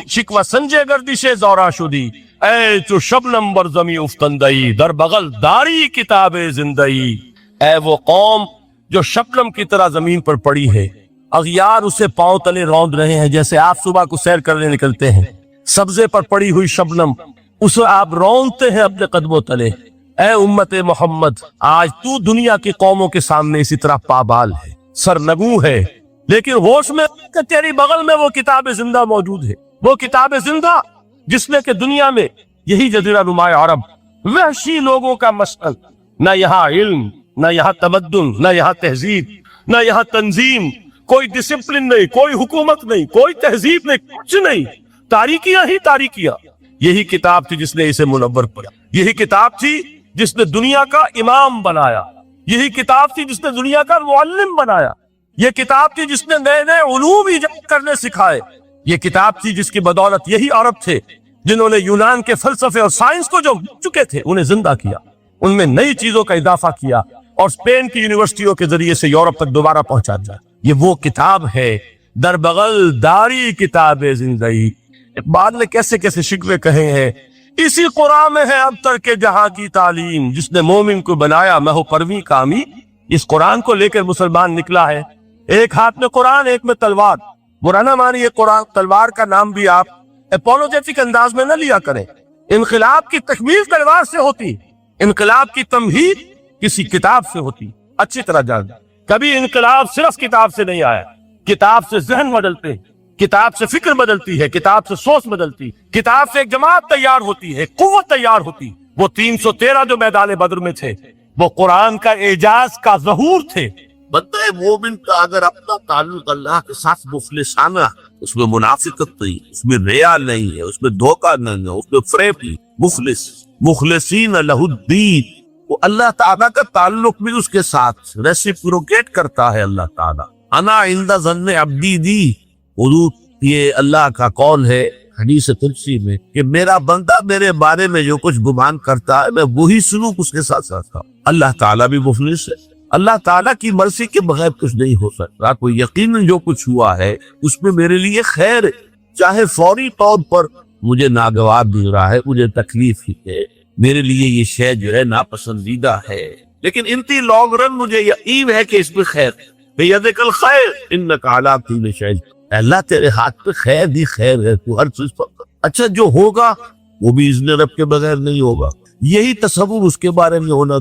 [SPEAKER 1] شکوہ سنجے گردش دورہ شدی, اے تو شبنم بر زمی افتندئی در بغل داری کتاب زندئی. اے وہ قوم جو شبنم کی طرح زمین پر پڑی ہے, اغیار اسے پاؤں تلے روند رہے ہیں, جیسے آپ صبح کو سیر کرنے نکلتے ہیں, سبزے پر پڑی ہوئی شبنم اسے آپ روندتے ہیں اپنے قدموں تلے. اے امت محمد, آج تو دنیا کی قوموں کے سامنے اسی طرح پابال ہے, سرنگوں ہے, لیکن ہوش میں کہ تیری بغل میں وہ کتاب زندہ موجود ہے, وہ کتاب زندہ جس میں کہ دنیا میں یہی جزیرہ نمائے عرب وحشی لوگوں کا مسکن, نہ یہاں علم, نہ یہاں تمدن, نہ یہاں تہذیب, نہ یہاں تنظیم, کوئی ڈسپلن نہیں, کوئی حکومت نہیں, کوئی تہذیب نہیں, کچھ نہیں, تاریکیاں ہی تاریکیاں. یہی کتاب تھی جس نے اسے منور کیا, یہی کتاب تھی جس نے دنیا کا امام بنایا, یہی کتاب تھی جس نے دنیا کا معلم بنایا, یہ کتاب تھی جس نے نئے نئے علوم ایجاد کرنے سکھائے, یہ کتاب تھی جس کی بدولت یہی عرب تھے جنہوں نے یونان کے فلسفے اور سائنس کو جو چکے تھے انہیں زندہ کیا, ان میں نئی چیزوں کا اضافہ کیا اور اسپین کی یونیورسٹیوں کے ذریعے سے یورپ تک دوبارہ پہنچا دیا. یہ وہ کتاب ہے, در بغل داری کتاب زندگی. اقبال نے کیسے کیسے شکوے کہے ہیں, اسی قرآن میں ہے اب تر کے جہاں کی تعلیم, جس نے مومن کو بنایا مہو پرویں کامی. اس قرآن کو لے کر مسلمان نکلا ہے, ایک ہاتھ میں قرآن, ایک میں تلوار. برا نہ مانیے, قرآن تلوار کا نام بھی آپ اپولوجیٹک انداز میں نہ لیا کریں. انقلاب کی تکمیل تلوار سے ہوتی, انقلاب کی تمہید کسی کتاب سے ہوتی. اچھی طرح جان, کبھی انقلاب صرف کتاب سے نہیں آیا, کتاب سے ذہن بدلتے, کتاب سے فکر بدلتی ہے, کتاب سے سوچ بدلتی, کتاب سے ایک جماعت تیار ہوتی ہے, قوت تیار ہوتی. وہ 313 جو میدان بدر میں تھے وہ قرآن کا اعجاز کا ظہور تھے.
[SPEAKER 2] بندہ مومن کا اگر اپنا تعلق اللہ کے ساتھ مخلصانہ, اس میں منافقت نہیں, اس میں ریا نہیں ہے, اس میں دھوکہ نہیں ہے, اس میں فریب نہیں, مخلص مخلصین لہ الدین, وہ اللہ تعالیٰ کا تعلق بھی اس کے ساتھ ریسیپروکیٹ کرتا ہے اللہ تعالیٰ. انا عند ظن عبدی دی، حضور یہ اللہ کا قول ہے حدیث قدسی میں کہ میرا بندہ میرے بارے میں جو کچھ گمان کرتا ہے میں وہی سلوک اس کے ساتھ کرتا ہوں. اللہ تعالیٰ بھی مفلس ہے. اللہ تعالیٰ کی مرضی کے بغیر کچھ نہیں ہو سکتا. کوئی یقیناً جو کچھ ہوا ہے اس میں میرے لیے خیر ہے، چاہے فوری طور پر مجھے ناگوار دل رہا ہے، مجھے تکلیف ہی ہے، میرے لیے یہ شے جو ہے ناپسندیدہ ہے، لیکن انتی لانگ رن مجھے یقین ہے کہ اس میں خیر ہے. بیدک الخیر انک علی کل شیء، اللہ تیرے ہاتھ پہ خیر ہی خیر ہے، تو ہر چیز پر. اچھا جو ہوگا وہ بھی اذن رب کے بغیر نہیں ہوگا. یہی تصور اس کے بارے میں ہونا،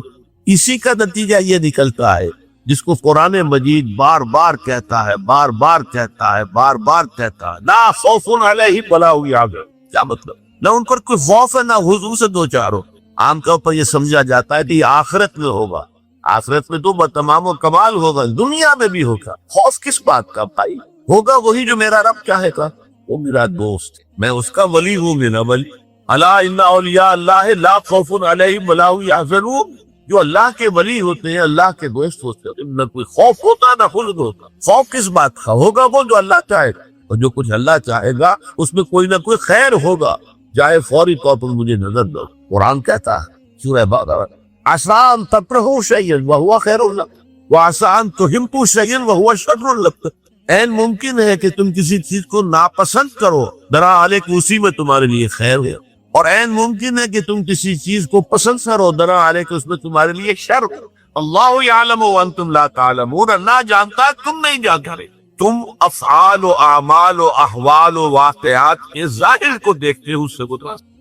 [SPEAKER 2] اسی کا نتیجہ یہ نکلتا ہے جس کو قرآن مجید بار بار کہتا ہے، بار بار کہتا ہے، بار بار کہتا ہے، لا خوف علیہم ولا هم یحزنون. کیا مطلب؟ نہ ان پر کوئی خوف ہے نہ حضور سے دو چار ہو. عام طور پر یہ سمجھا جاتا ہے کہ یہ آخرت میں ہوگا، آخرت میں تو بتمام و کمال ہوگا، دنیا میں بھی ہوگا. خوف کس بات کا بھائی؟ ہوگا وہی جو میرا رب چاہے گا. وہ میرا دوست، میں اس کا ولی ہوں، میرا ولی. الا ان اولیاء اللہ لا خوف علیہم ولا هم یحزنون. جو اللہ کے ولی ہوتے ہیں، اللہ کے دوست ہوتے ہیں، نہ کوئی خوف ہوتا نہ خلد ہوتا. خوف کس بات کا؟ ہوگا وہ جو اللہ چاہے گا، اور جو کچھ اللہ چاہے گا اس میں کوئی نہ کوئی خیر ہوگا، چاہے فوری طور پر مجھے نظر دو. قرآن کہتا ہے سورہ بقرہ، عسیٰ ان تکرہوا شیئا وہو خیر لکم وعسیٰ ان تحبوا شیئا وہو شر لکم. این ممکن ہے کہ تم کسی چیز کو ناپسند کرو، دراحالانکہ اسی میں تمہارے لیے خیر ہے، اور این ممکن ہے کہ تم کسی چیز کو پسند کرو، دراحالانکہ اس میں تمہارے لیے شر ہو. اللہ یعلم وانتم لا تعلمون، اللہ جانتا ہے تم نہیں جانتے. تم افعال و اعمال و احوال و واقعات کے ظاہر کو دیکھتے ہو،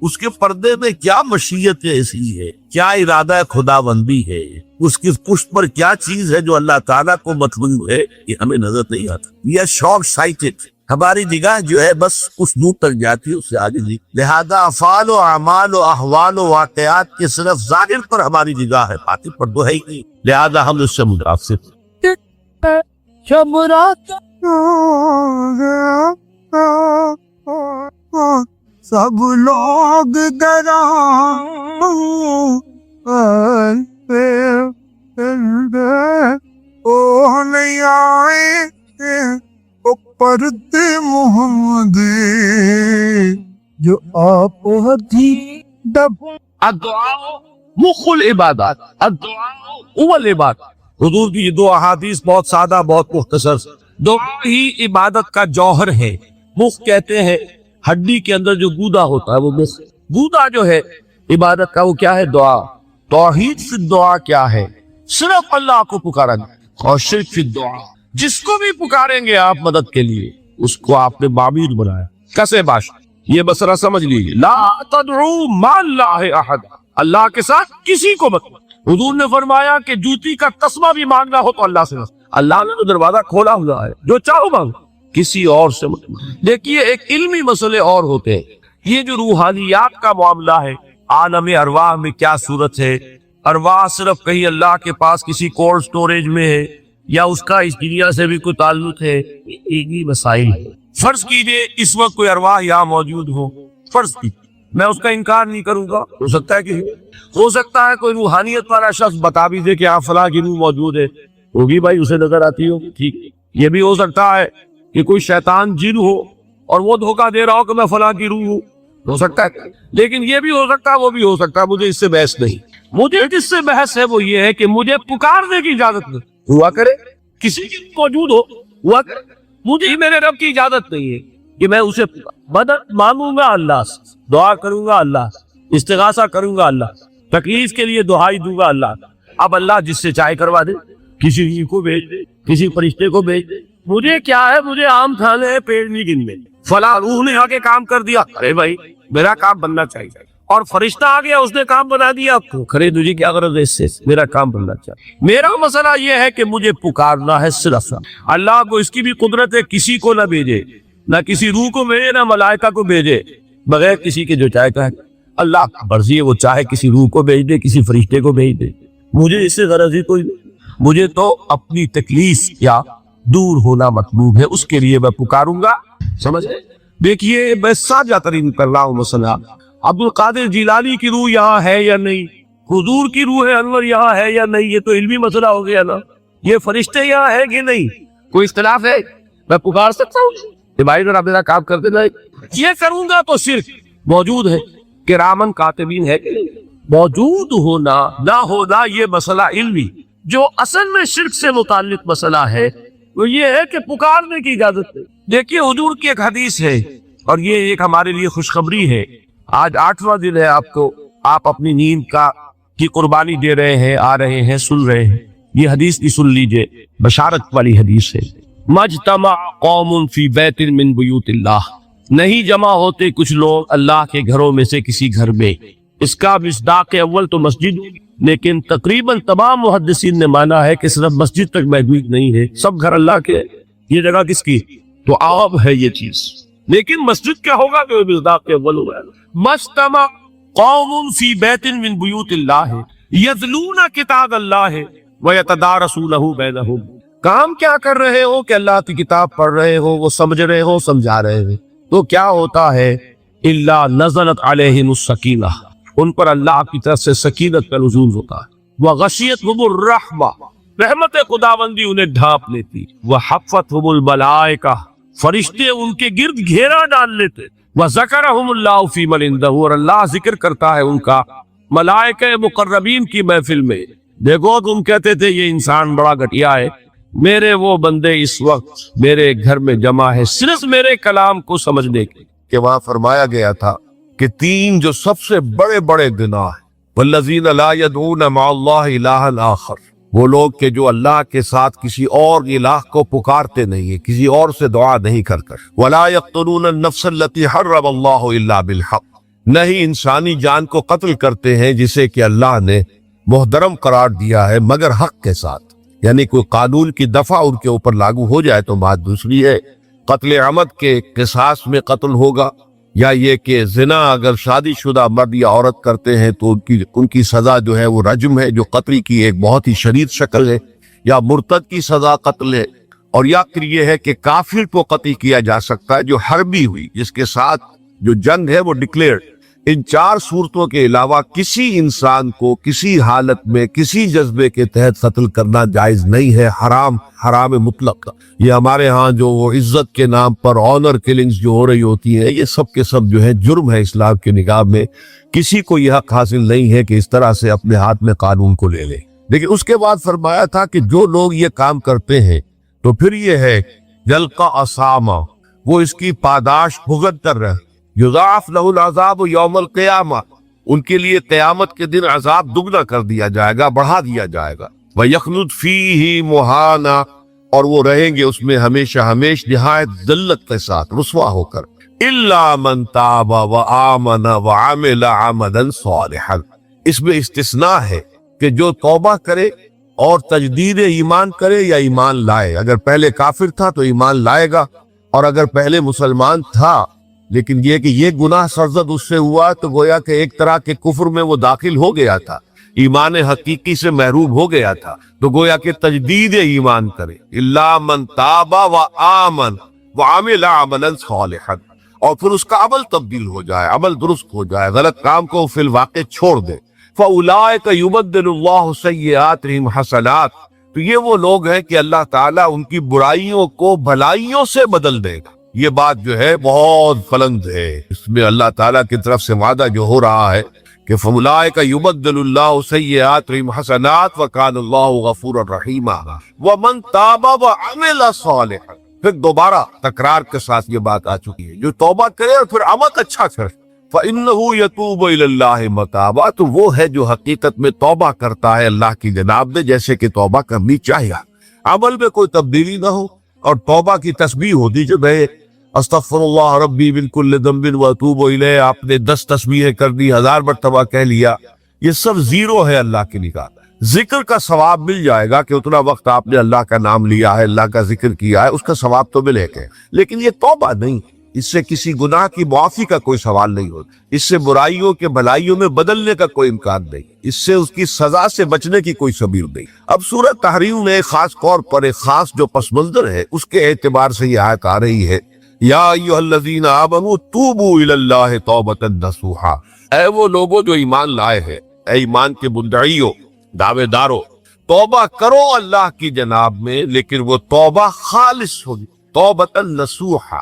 [SPEAKER 2] اس کے پردے میں کیا مشیت ایسی ہے، کیا ارادہ خداوندی ہے، اس کی پشت پر کیا چیز ہے جو اللہ تعالیٰ کو مطلوب ہے، یہ ہمیں نظر نہیں آتا. یہ شارٹ سائٹڈ، ہماری نگاہ جو ہے بس کچھ دور تک جاتی ہے، اس سے آگے نہیں. لہذا افعال و اعمال و احوال و واقعات کے صرف ظاہر پر ہماری نگاہ ہے، باطن پر تو ہے ہی نہیں. لہذا ہم اس سے متاثر.
[SPEAKER 3] سب لوگ نہیں آئے پرتے محمد جو آپ ہتھی ڈب.
[SPEAKER 1] الدعاء مخ العبادات، الدعاء هو العبادات. حضور کی یہ دو احادیث بہت سادہ، بہت مختصر. دعا ہی عبادت کا جوہر ہے. مخ کہتے ہیں ہڈی کے اندر جو گودا ہوتا ہے، وہ مخ. گودا جو ہے عبادت کا وہ کیا ہے؟ دعا. توحید فی الدعا کیا ہے؟ صرف اللہ کو پکارا جائے. اور شرک فی الدعا، جس کو بھی پکاریں گے آپ مدد کے لیے اس کو آپ نے معبود بنایا. کسے باش یہ مسئلہ سمجھ لیجیے. لا تدعو مع اللہ احد، اللہ کے ساتھ کسی کو مت. حضور نے فرمایا کہ جوتی کا تسمہ بھی مانگنا ہو تو اللہ سے مت. اللہ نے تو دروازہ کھولا ہوا ہے، جو چاہو مانگو، کسی اور سے مت. دیکھیے ایک علمی مسئلے اور ہوتے ہیں. یہ جو روحانیات کا معاملہ ہے، عالم ارواح میں کیا صورت ہے، ارواح صرف کہیں اللہ کے پاس کسی کولڈ سٹوریج میں ہے یا اس کا اس دنیا سے بھی کوئی تعلق ہے، ایک ہی مسائل ہے. فرض کیجئے اس وقت کوئی ارواح یہاں موجود ہو، فرض کیجئے، میں اس کا انکار نہیں کروں گا. ہو سکتا ہے کہ ہو سکتا ہے کوئی روحانیت والا شخص بتا بھی دے کہ آپ فلاں کی روح موجود ہے، ہوگی بھائی، اسے نظر آتی ہو، ٹھیک. یہ بھی ہو سکتا ہے کہ کوئی شیطان جن ہو اور وہ دھوکہ دے رہا ہو کہ میں فلاں کی روح ہوں، ہو سکتا ہے. لیکن یہ بھی ہو سکتا ہے، وہ بھی ہو سکتا ہے. مجھے اس سے بحث نہیں. مجھے جس سے بحث ہے وہ یہ ہے کہ مجھے پکارنے کی اجازت نہیں. ہوا کرے کسی کی موجود ہوا کرے، مجھے میرے رب کی اجازت نہیں ہے کہ میں اسے مدد مانگوں گا اللہ سے، دعا کروں گا اللہ سے، استغاثہ کروں گا اللہ سے، تکلیف کے لیے دعائی دوں گا اللہ. اب اللہ جس سے چاہے کروا دے، کسی کو بھیج دے، کسی فرشتے کو بھیج دے. مجھے کیا ہے، مجھے آم کھانے ہیں، پیڑ نہیں گننے. فلاں روح نے آ کے کام کر دیا، ارے بھائی میرا کام بننا چاہیے. اور فرشتہ آ گیا، اس نے کام بنا دیا، کھڑے تجھے کیا غرض ہے اس سے؟ میرا کام بننا چاہیے. میرا مسئلہ یہ ہے کہ مجھے پکارنا ہے صرف اللہ کو. اس کی بھی قدرت ہے کسی کو نہ بھیجے، نہ کسی روح کو بھیجے، نہ ملائکہ کو بھیجے، بغیر کسی کے جو چاہے کہ اللہ کا مرضی ہے، وہ چاہے کسی روح کو بھیج دے، کسی فرشتے کو بھیج دے. مجھے اس سے غرض ہی کوئی نہیں. مجھے تو اپنی تکلیف یا دور ہونا مطلوب ہے، اس کے لیے میں پکاروں گا. سمجھ دیکھیے میں سادہ ترین کر رہا ہوں مسئلہ. عبد القادر جیلانی کی روح یہاں ہے یا نہیں؟ حضور کی روح انور یہاں ہے یا نہیں، یہ تو علمی مسئلہ ہو گیا نا. یہ فرشتے یہاں ہیں کہ نہیں، کوئی اختلاف ہے؟ میں پکار سکتا ہوں کہ بھائی ذرا میرا کام کر دینا، یہ کروں گا تو شرک موجود ہے. کرامن کاتبین ہے کہ نہیں؟ موجود ہونا نہ ہونا یہ مسئلہ علمی. جو اصل میں شرک سے متعلق مسئلہ ہے وہ یہ ہے کہ پکارنے کی اجازت ہے. دیکھیے حضور کی ایک حدیث ہے اور یہ ایک ہمارے لیے خوشخبری ہے. آج 8واں دن ہے آپ اپنی نیند کی قربانی دے رہے ہیں، آ رہے ہیں، سن رہے ہیں. یہ حدیث بھی سن لیجئے، بشارت والی حدیث ہے. مجتمع قوم فی بیت من بیوت اللہ، نہیں جمع ہوتے کچھ لوگ اللہ کے گھروں میں سے کسی گھر میں. اس کا مصداق اول تو مسجد، لیکن تقریباً تمام محدثین نے مانا ہے کہ صرف مسجد تک محدود نہیں ہے، سب گھر اللہ کے. یہ جگہ کس کی؟ تو عام ہے یہ چیز، لیکن مسجد کیا ہوگا کہ مصداق اول ہوا ہے. مجتمع قوم فی بیت من بیوت اللہ یتلون کتاب اللہ ویتدارسونہ بینہم. کام کیا کر رہے ہو کہ اللہ کی کتاب پڑھ رہے ہو، وہ سمجھ رہے ہو، سمجھا رہے ہو. تو کیا ہوتا ہے؟ الا نزلت علیہم السکینہ، ان پر اللہ کی طرف سے سکینت کا نزول ہوتا ہے. وغشیتہم الرحمہ، رحمت خداوندی انہیں ڈھانپ لیتی. وحفتہم الملائکہ، فرشتے ان کے گرد گھیرا ڈال لیتے. وذکرہم اللہ فی من عندہ، اور اللہ ذکر کرتا ہے ان کا ملائکہ مقربین کی محفل میں. دیکھو تم کہتے تھے یہ انسان بڑا گھٹیا ہے، میرے وہ بندے اس وقت میرے گھر میں جمع ہے صرف میرے کلام کو سمجھنے کے.
[SPEAKER 2] کہ وہاں فرمایا گیا تھا کہ 3 جو سب سے بڑے بڑے گناہ ہیں، والذین لا يدعون مع اللہ الہا آخر، وہ لوگ کہ جو اللہ کے ساتھ کسی اور الہ کو پکارتے نہیں ہیں، کسی اور سے دعا نہیں کر کر. ولا يقتلون النفس التي حرم اللہ الا بالحق، نہیں انسانی جان کو قتل کرتے ہیں جسے کہ اللہ نے محترم قرار دیا ہے مگر حق کے ساتھ. یعنی کوئی قانون کی دفعہ ان کے اوپر لاگو ہو جائے تو بات دوسری ہے. قتل عمد کے قصاص میں قتل ہوگا، یا یہ کہ زنا اگر شادی شدہ مرد یا عورت کرتے ہیں تو ان کی سزا جو ہے وہ رجم ہے، جو قتل کی ایک بہت ہی شدید شکل ہے. یا مرتد کی سزا قتل ہے. اور یا پھر یہ ہے کہ کافر کو قتل کیا جا سکتا ہے جو حربی ہوئی، جس کے ساتھ جو جنگ ہے وہ ڈکلیئرڈ. ان 4 صورتوں کے علاوہ کسی انسان کو کسی حالت میں کسی جذبے کے تحت قتل کرنا جائز نہیں ہے. حرام مطلق. یہ ہمارے ہاں جو وہ عزت کے نام پر آنر کلنگز جو ہو رہی ہوتی ہیں، یہ سب کے سب جو ہے جرم ہے اسلام کے نگاہ میں. کسی کو یہ حق حاصل نہیں ہے کہ اس طرح سے اپنے ہاتھ میں قانون کو لے لے. لیکن اس کے بعد فرمایا تھا کہ جو لوگ یہ کام کرتے ہیں تو پھر یہ ہے یلقا اسامہ، وہ اس کی پاداش بھگت کر رہے. یضاعف لہ العذاب یوم القیامہ، ان کے لیے قیامت کے دن عذاب دگنا کر دیا جائے گا، بڑھا دیا جائے گا. وَيَخْلُدْ فِيهِ مُهَانًا، اور وہ رہیں گے اس میں ہمیشہ نہایت ذلت کے ساتھ رسوا ہو کر. إِلَّا مَنْ تَابَ وَآمَنَ وَعَمِلَ عَمَلًا صَالِحًا، اس میں استثناء ہے کہ جو توبہ کرے اور تجدید ایمان کرے یا ایمان لائے. اگر پہلے کافر تھا تو ایمان لائے گا، اور اگر پہلے مسلمان تھا لیکن یہ کہ یہ گناہ سرزد اس سے ہوا تو گویا کہ ایک طرح کے کفر میں وہ داخل ہو گیا تھا، ایمان حقیقی سے محروم ہو گیا تھا، تو گویا کہ تجدید ایمان کرے. الا من تاب وآمن وعمل عملا صالحا، اور پھر اس کا عمل تبدیل ہو جائے، عمل درست ہو جائے، غلط کام کو فی الواقع چھوڑ دے. فاولئک یبدل اللہ سیئاتہم حسنات، تو یہ وہ لوگ ہیں کہ اللہ تعالیٰ ان کی برائیوں کو بھلائیوں سے بدل دے گا. یہ بات جو ہے بہت بلند ہے، اس میں اللہ تعالیٰ کی طرف سے وعدہ جو ہو رہا ہے کہ فَأُولَٰئِکَ يُبَدِّلُ اللَّهُ سَیِّئَاتِهِمْ حَسَنَاتٍ وَكَانَ اللَّهُ غَفُورًا رَحِیمًا. وَمَن تَابَ وَعَمِلَ صَالِحًا، پھر دوبارہ تکرار کے ساتھ یہ بات آ چکی ہے، جو توبہ کرے اور پھر عمل اچھا کرے. فَإِنَّهُ يَتُوبُ إِلَى اللَّهِ مَتَابًا، تو وہ ہے جو حقیقت میں توبہ کرتا ہے اللہ کی جناب میں جیسے کہ توبہ کرنی چاہیے، عمل میں کوئی تبدیلی نہ ہو. اور توبہ کی تسبیح ہوتی جو ہے استغفر اللہ ربی من کل ذنب واتوب الیہ، آپ نے 10 تسبیحیں کر دی، 1000 مرتبہ کہہ لیا، یہ سب زیرو ہے اللہ کی نگاہ. ذکر کا ثواب مل جائے گا کہ اتنا وقت آپ نے اللہ کا نام لیا ہے، اللہ کا ذکر کیا ہے، اس کا ثواب تو ملے گا. لیکن یہ توبہ نہیں، اس سے کسی گناہ کی معافی کا کوئی سوال نہیں ہوتا، اس سے برائیوں کے بھلائیوں میں بدلنے کا کوئی امکان نہیں، اس سے اس کی سزا سے بچنے کی کوئی سبیل نہیں. اب سورۃ تحریم میں خاص طور پر ایک خاص جو پس منظر ہے اس کے اعتبار سے یہ آیت آ رہی ہے. یا ایھا الذین آمنوا توبوا الی اللہ توبۃ نصوحا، اے وہ لوگوں جو ایمان لائے ہیں، اے ایمان کے مدعیو، دعوے دارو، توبہ کرو اللہ کی جناب میں، لیکن وہ توبہ خالص ہوگی، توبۃ نصوحا۔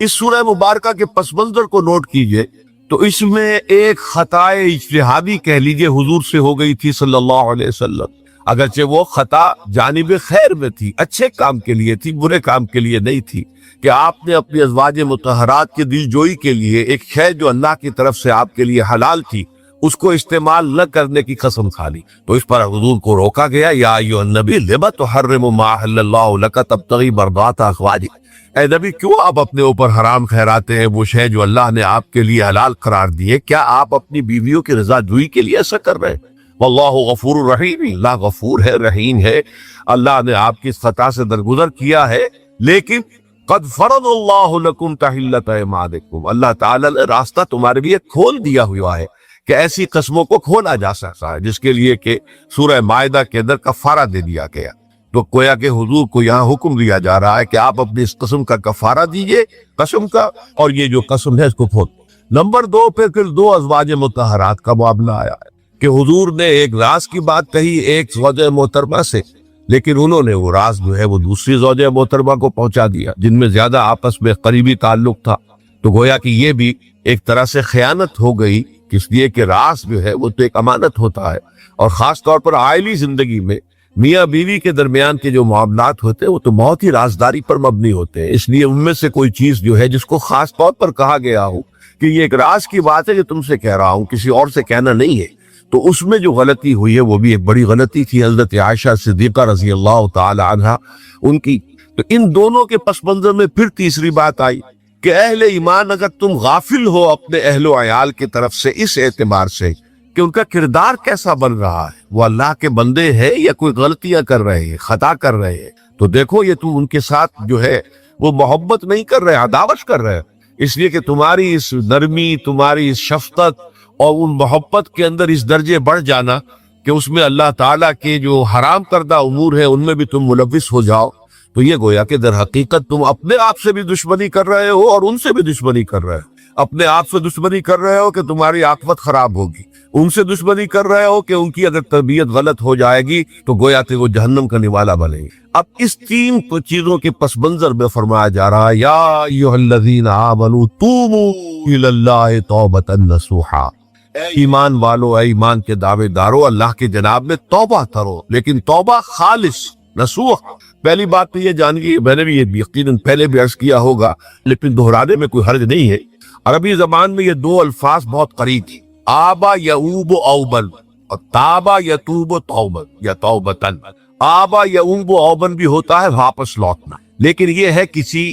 [SPEAKER 2] اس سورہ مبارکہ کے پس منظر کو نوٹ کیجئے تو اس میں ایک خطائے اجتہادی کہہ لیجئے حضور سے ہو گئی تھی صلی اللہ علیہ وسلم، اگرچہ وہ خطا جانب خیر میں تھی، اچھے کام کے لیے تھی، برے کام کے لیے نہیں تھی، کہ آپ نے اپنی ازواج مطہرات کے دل جوئی کے لیے ایک شے جو اللہ کی طرف سے آپ کے لیے حلال تھی اس کو استعمال نہ کرنے کی قسم کھا لی، تو اس پر حضور کو روکا گیا، یا ایھا النبی لم تحرم ما احل اللہ لک تبتغی مرضات ازواجک، اے نبی کیوں آپ اپنے اوپر حرام ٹھہراتے ہیں وہ شے جو اللہ نے آپ کے لیے حلال قرار دی ہے؟ کیا آپ اپنی بیویوں کی رضا جوئی کے لیے ایسا کر رہے ہیں؟ واللہ غفور الرحیم، اللہ غفور ہے، رحیم ہے، اللہ نے آپ کی خطا سے درگزر کیا ہے، لیکن قد فرض اللہ لکم تحلۃ ایمانکم، اللہ تعالیٰ نے راستہ تمہارے لیے کھول دیا ہوا ہے کہ ایسی قسموں کو کھولا جا سکتا ہے، جس کے لیے کہ سورہ مائدہ کے اندر کفارہ دے دیا گیا۔ تو گویا کہ حضور کو یہاں حکم دیا جا رہا ہے کہ آپ اپنی اس قسم کا کفارہ دیجئے، قسم کا، اور یہ جو قسم ہے اس کو کھول۔ نمبر 2 پھر دو ازواج مطہرات کا معاملہ آیا ہے کہ حضور نے ایک راز کی بات کہی ایک زوجہ محترمہ سے، لیکن انہوں نے وہ راز جو ہے وہ دوسری زوجہ محترمہ کو پہنچا دیا جن میں زیادہ آپس میں قریبی تعلق تھا، تو گویا کہ یہ بھی ایک طرح سے خیانت ہو گئی، اس لیے کہ راز جو ہے وہ تو ایک امانت ہوتا ہے، اور خاص طور پر عائلی زندگی میں میاں بیوی کے درمیان کے جو معاملات ہوتے ہیں وہ تو بہت ہی رازداری پر مبنی ہوتے ہیں، اس لیے ان میں سے کوئی چیز جو ہے جس کو خاص طور پر کہا گیا ہو کہ یہ ایک راز کی بات ہے جو تم سے کہہ رہا ہوں، کسی اور سے کہنا نہیں ہے، تو اس میں جو غلطی ہوئی ہے وہ بھی ایک بڑی غلطی تھی حضرت عائشہ صدیقہ رضی اللہ تعالی عنہا ان کی۔ تو ان دونوں کے پس منظر میں پھر تیسری بات آئی کہ اہل ایمان اگر تم غافل ہو اپنے اہل و عیال کی طرف سے اس اعتبار سے کہ ان کا کردار کیسا بن رہا ہے، وہ اللہ کے بندے ہیں یا کوئی غلطیاں کر رہے ہیں، خطا کر رہے ہیں، تو دیکھو یہ تو ان کے ساتھ جو ہے وہ محبت نہیں کر رہے، عداوت کر رہے ہیں، اس لیے کہ تمہاری اس نرمی، تمہاری اس شفقت اور ان محبت کے اندر اس درجے بڑھ جانا کہ اس میں اللہ تعالیٰ کے جو حرام کردہ امور ہیں ان میں بھی تم ملوث ہو جاؤ، تو یہ گویا کہ در حقیقت تم اپنے آپ سے بھی دشمنی کر رہے ہو اور ان سے بھی دشمنی کر رہے ہو۔ اپنے آپ سے دشمنی کر رہے ہو کہ تمہاری عاقبت خراب ہوگی، ان سے دشمنی کر رہے ہو کہ ان کی اگر تربیت غلط ہو جائے گی تو گویا کہ وہ جہنم کا نوالا بنے گی۔ اب اس تین چیزوں کے پس منظر میں فرمایا جا رہا ہے، یا ایھا الذین آمنوا توبوا الی اللہ توبۃ نصوحا، اے ایمان والو، اے ایمان کے دعوے دارو، اللہ کے جناب میں توبہ کرو، لیکن توبہ خالص نصوح۔ پہلی بات تو یہ جانیے، میں نے بھی یہ یقیناً پہلے بھی عرض کیا ہوگا لیکن دہرانے میں کوئی حرج نہیں ہے، عربی زبان میں یہ دو الفاظ بہت قریب ہیں، آبا یعوب اوبن اور تابا یتوب توبن یا توبتن۔ آبا یعوب اوبن بھی ہوتا ہے واپس لوٹنا، لیکن یہ ہے کسی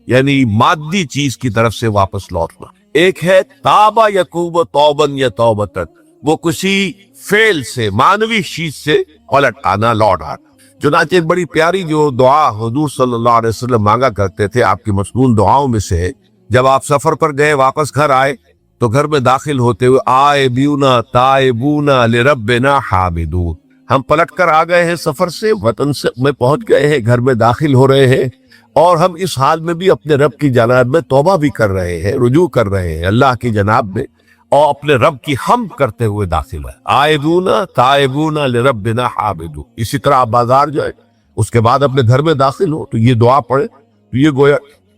[SPEAKER 2] یعنی مادی چیز کی طرف سے واپس لوٹنا۔ ایک ہے تابا یتوب توبن یا توبتن، وہ کسی فعل سے، معنوی چیز سے پلٹ آنا، لوٹ آنا۔ چنانچہ ایک بڑی پیاری جو دعا حضور صلی اللہ علیہ وسلم مانگا کرتے تھے، آپ کی مصنون دعاؤں میں سے جب آپ سفر پر گئے واپس گھر آئے تو گھر میں داخل ہوتے ہوئے آئبونا تائبونا لربنا حامدون، ہم پلٹ کر آ گئے ہیں سفر سے، وطن سے میں پہنچ گئے ہیں، گھر میں داخل ہو رہے ہیں اور ہم اس حال میں بھی اپنے رب کی جناب میں توبہ بھی کر رہے ہیں، رجوع کر رہے ہیں اللہ کی جناب میں، اور اپنے رب کی حمد کرتے ہوئے داخل ہے۔ آئبونا تائبونا لربنا حامدون۔ اسی طرح آپ بازار جائیں، اس کے بعد اپنے گھر میں داخل ہو تو یہ دعا پڑھیں، تو یہ گویا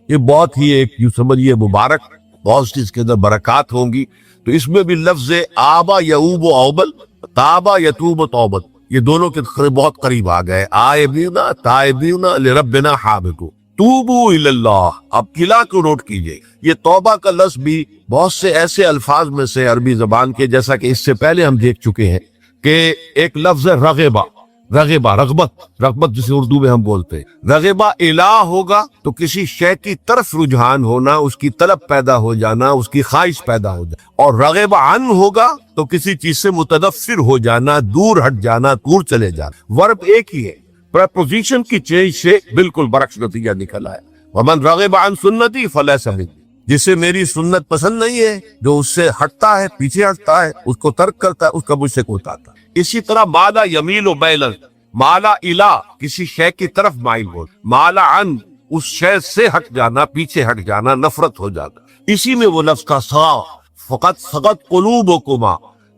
[SPEAKER 2] یہ بہت ہی ایک یوں سمجھیے مبارک، بہت سی اس کے اندر برکات ہوں گی۔ تو اس میں بھی لفظ آبا یعوب اوبل، تابا یتوب توبت، یہ دونوں کے بہت قریب آ گئے، آئبونا تائبونا لربنا حامدون، توبو الی اللہ۔ اب قلعہ کو نوٹ کیجئے، یہ توبہ کا لفظ بھی بہت سے ایسے الفاظ میں سے عربی زبان کے، جیسا کہ اس سے پہلے ہم دیکھ چکے ہیں کہ ایک لفظ ہے رغبہ، رغبہ رغبت جسے اردو میں ہم بولتے ہیں، رغبہ الہ ہوگا تو کسی شے کی طرف رجحان ہونا، اس کی طلب پیدا ہو جانا، اس کی خواہش پیدا ہو جانا، اور رغبہ عن ہوگا تو کسی چیز سے متنفر ہو جانا، دور ہٹ جانا، دور چلے جانا۔ ورب ایک ہی ہے، پریپوزیشن کی چینج سے بالکل برعکس نتیجہ نکل آیا۔ ومن رغب عن سنتی فلیس منی، جسے میری سنت پسند نہیں ہے، جو اس سے ہٹتا ہے، پیچھے ہٹتا ہے، اس کو ترک کرتا ہے، اس کا مجھ سے کوئی تعلق۔ اسی طرح مالا یمیل و میلن، مالا الہ کسی شے کی طرف مائل ہو، مالا عن اس شے سے ہٹ جانا، پیچھے ہٹ جانا، نفرت ہو جانا۔ اسی میں وہ لفظ کا سا فقط قلوبکما،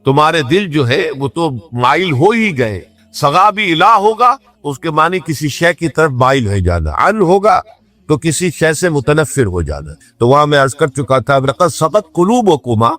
[SPEAKER 2] تمہارے دل جو ہے وہ تو مائل ہو ہی گئے. سغا بھی الہ ہوگا اس کے معنی کسی شے کی طرف مائل ہو جانا، ان ہوگا تو کسی شے سے متنفر ہو جانا. تو وہاں میں عرض کر چکا تھا لقد صغت قلوبکما،